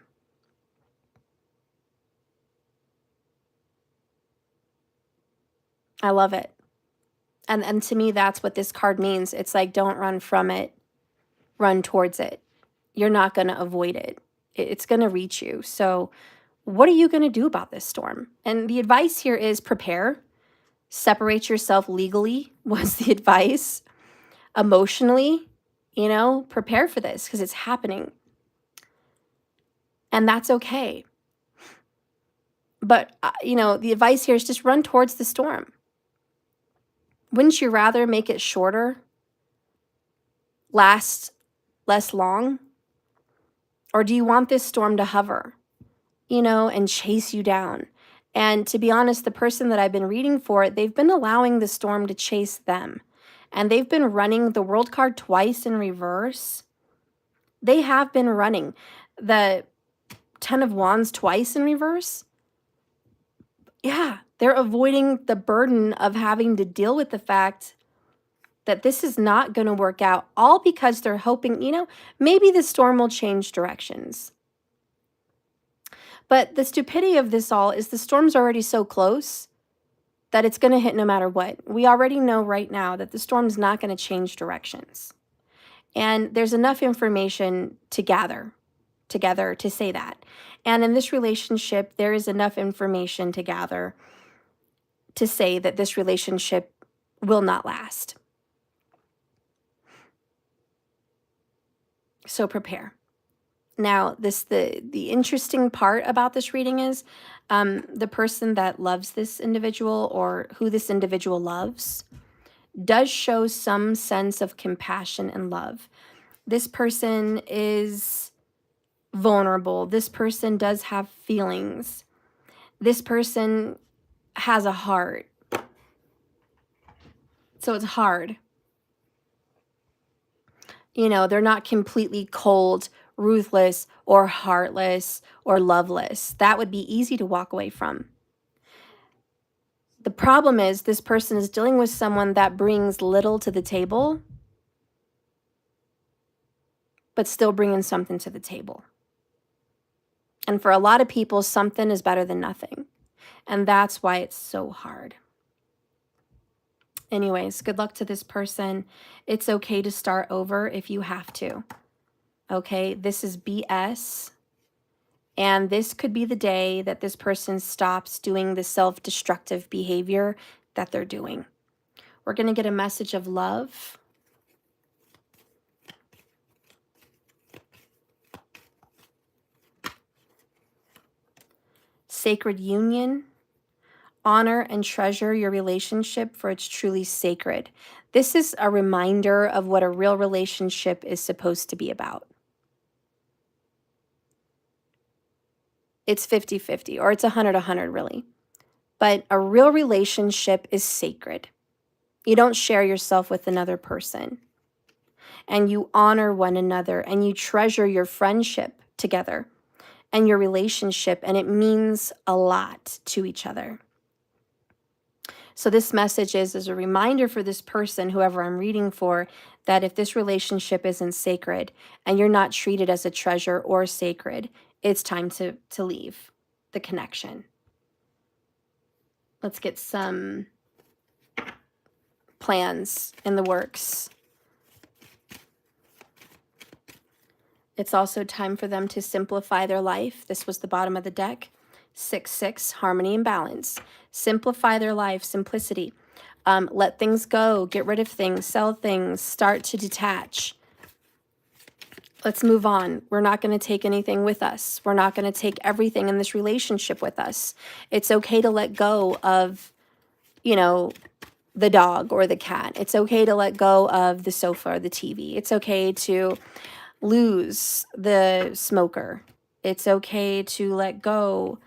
I love it. And to me, that's what this card means. It's like, don't run from it. Run towards it. You're not going to avoid it. It's going to reach you. So what are you going to do about this storm? And the advice here is prepare. Separate yourself legally was the advice. Emotionally, prepare for this because it's happening. And that's okay. But, the advice here is just run towards the storm. Wouldn't you rather make it shorter? Last less long? Or do you want this storm to hover, and chase you down? And to be honest, the person that I've been reading for, they've been allowing the storm to chase them. And they've been running the World card twice in reverse. They have been running the 10 of Wands twice in reverse. Yeah, they're avoiding the burden of having to deal with the fact that this is not going to work out, all because they're hoping, maybe the storm will change directions. But the stupidity of this all is the storm's already so close that it's going to hit no matter what. We already know right now that the storm's not going to change directions. And there's enough information to gather together to say that. And in this relationship, there is enough information to gather to say that this relationship will not last. So prepare. Now, the interesting part about this reading is the person that loves this individual or who this individual loves does show some sense of compassion and love. This person is vulnerable. This person does have feelings. This person has a heart. So it's hard. You know, they're not completely cold, ruthless, or heartless, or loveless. That would be easy to walk away from. The problem is this person is dealing with someone that brings little to the table, but still bringing something to the table. And for a lot of people, something is better than nothing. And that's why it's so hard. Anyways, good luck to this person. It's okay to start over if you have to. Okay, this is BS. And this could be the day that this person stops doing the self-destructive behavior that they're doing. We're going to get a message of love. Sacred union. Honor and treasure your relationship, for it's truly sacred. This is a reminder of what a real relationship is supposed to be about. It's 50-50, or it's 100-100 really. But a real relationship is sacred. You don't share yourself with another person. And you honor one another, and you treasure your friendship together and your relationship, and it means a lot to each other. So this message is a reminder for this person, whoever I'm reading for, that if this relationship isn't sacred and you're not treated as a treasure or sacred, it's time to leave the connection. Let's get some plans in the works. It's also time for them to simplify their life. This was the bottom of the deck. 6-6, harmony and balance. Simplify their life, simplicity. Let things go, get rid of things, sell things, start to detach. Let's move on. We're not going to take anything with us. We're not going to take everything in this relationship with us. It's okay to let go of, you know, the dog or the cat. It's okay to let go of the sofa or the TV. It's okay to lose the smoker. It's okay to let go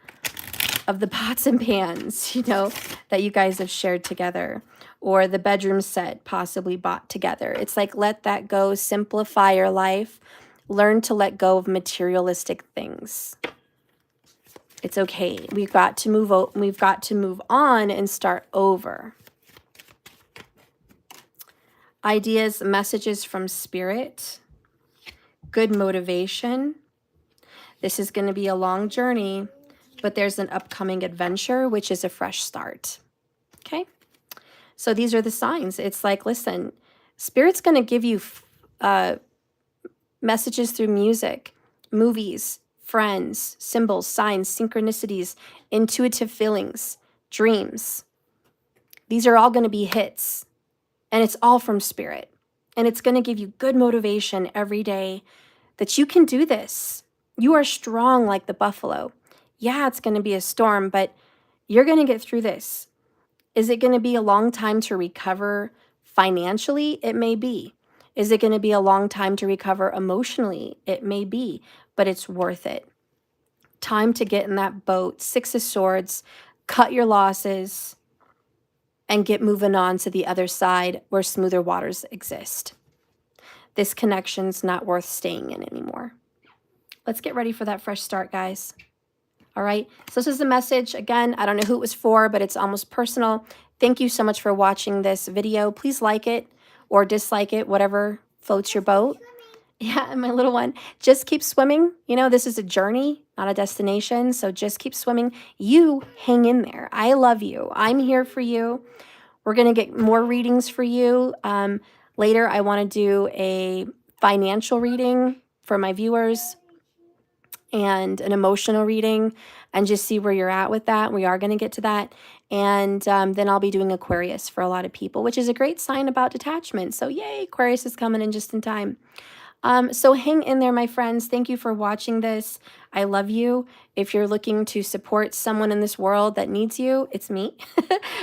of the pots and pans, you know, that you guys have shared together, or the bedroom set possibly bought together. It's like, let that go, simplify your life, learn to let go of materialistic things. It's okay. We've got to move on and start over. Ideas, messages from spirit, good motivation. This is going to be a long journey, but there's an upcoming adventure, which is a fresh start. Okay? So these are the signs. It's like, listen, Spirit's going to give you messages through music, movies, friends, symbols, signs, synchronicities, intuitive feelings, dreams. These are all going to be hits, and it's all from Spirit. And it's going to give you good motivation every day that you can do this. You are strong like the buffalo. Yeah, it's going to be a storm, but you're going to get through this. Is it going to be a long time to recover financially? It may be. Is it going to be a long time to recover emotionally? It may be, but it's worth it. Time to get in that boat, 6 of Swords, cut your losses, and get moving on to the other side where smoother waters exist. This connection's not worth staying in anymore. Let's get ready for that fresh start, guys. All right, so this is the message. Again, I don't know who it was for, but it's almost personal. Thank you so much for watching this video. Please like it or dislike it, whatever floats your boat. Yeah, and my little one, just keep swimming. You know, this is a journey, not a destination, so just keep swimming. You hang in there. I love you. I'm here for you. We're going to get more readings for you. Later, I want to do a financial reading for my viewers and an emotional reading and just see where you're at with that. We are going to get to that. And then I'll be doing Aquarius for a lot of people, which is a great sign about detachment. So yay, Aquarius is coming in just in time. So hang in there, my friends. Thank you for watching this. I love you. If you're looking to support someone in this world that needs you, it's me.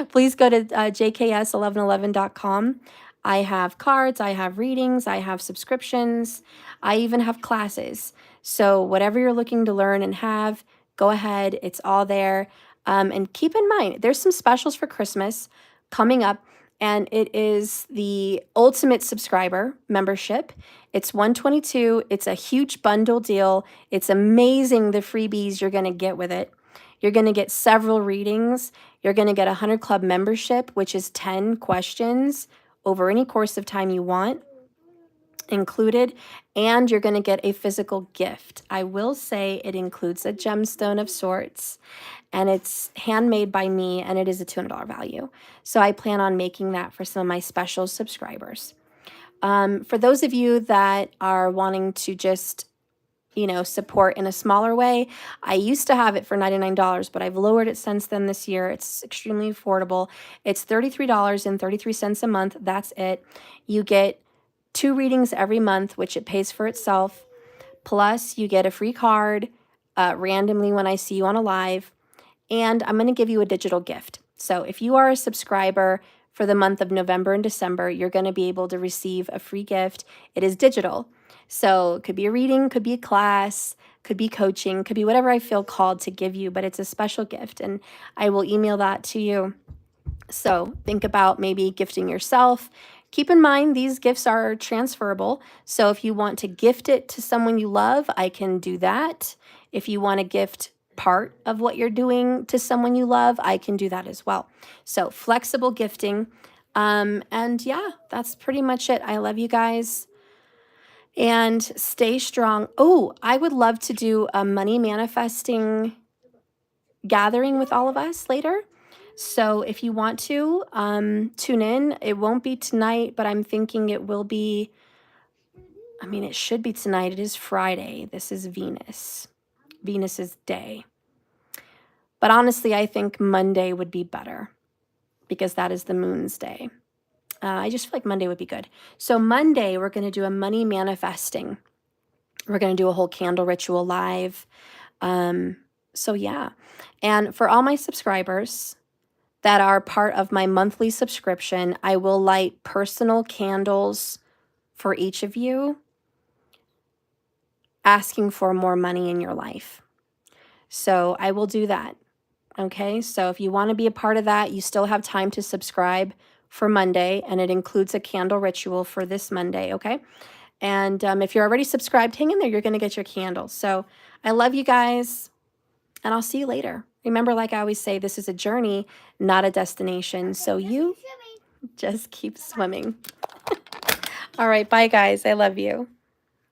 Please go to jks1111.com. I have cards, I have readings, I have subscriptions, I even have classes. So whatever you're looking to learn and have, go ahead. It's all there. And keep in mind, there's some specials for Christmas coming up, and it is the Ultimate Subscriber membership. It's $122. It's a huge bundle deal. It's amazing the freebies you're going to get with it. You're going to get several readings. You're going to get a 100 Club membership, which is 10 questions over any course of time you want included, and you're going to get a physical gift. I will say it includes a gemstone of sorts, and it's handmade by me, and it is a $200 value. So I plan on making that for some of my special subscribers. For those of you that are wanting to just, support in a smaller way, I used to have it for $99, but I've lowered it since then this year. It's extremely affordable. It's $33.33 a month. That's it. You get 2 readings every month, which it pays for itself. Plus, you get a free card randomly when I see you on a live. And I'm going to give you a digital gift. So if you are a subscriber for the month of November and December, you're going to be able to receive a free gift. It is digital. So it could be a reading, could be a class, could be coaching, could be whatever I feel called to give you, but it's a special gift, and I will email that to you. So think about maybe gifting yourself. Keep in mind, these gifts are transferable. So if you want to gift it to someone you love, I can do that. If you want to gift part of what you're doing to someone you love, I can do that as well. So flexible gifting. And yeah, that's pretty much it. I love you guys. And stay strong. Oh, I would love to do a money manifesting gathering with all of us later. So if you want to, tune in. It won't be tonight, but I'm thinking it will be, it should be tonight. It is Friday. This is Venus's day. But honestly, I think Monday would be better because that is the moon's day. I just feel like Monday would be good. So Monday, we're going to do a money manifesting. We're going to do a whole candle ritual live. So yeah. And for all my subscribers that are part of my monthly subscription, I will light personal candles for each of you, asking for more money in your life. So I will do that. Okay, so if you want to be a part of that, you still have time to subscribe for Monday, and it includes a candle ritual for this Monday, okay? And if you're already subscribed, hang in there. You're going to get your candles. So I love you guys, and I'll see you later. Remember, like I always say, this is a journey, not a destination. So you just keep swimming. All right, bye, guys. I love you.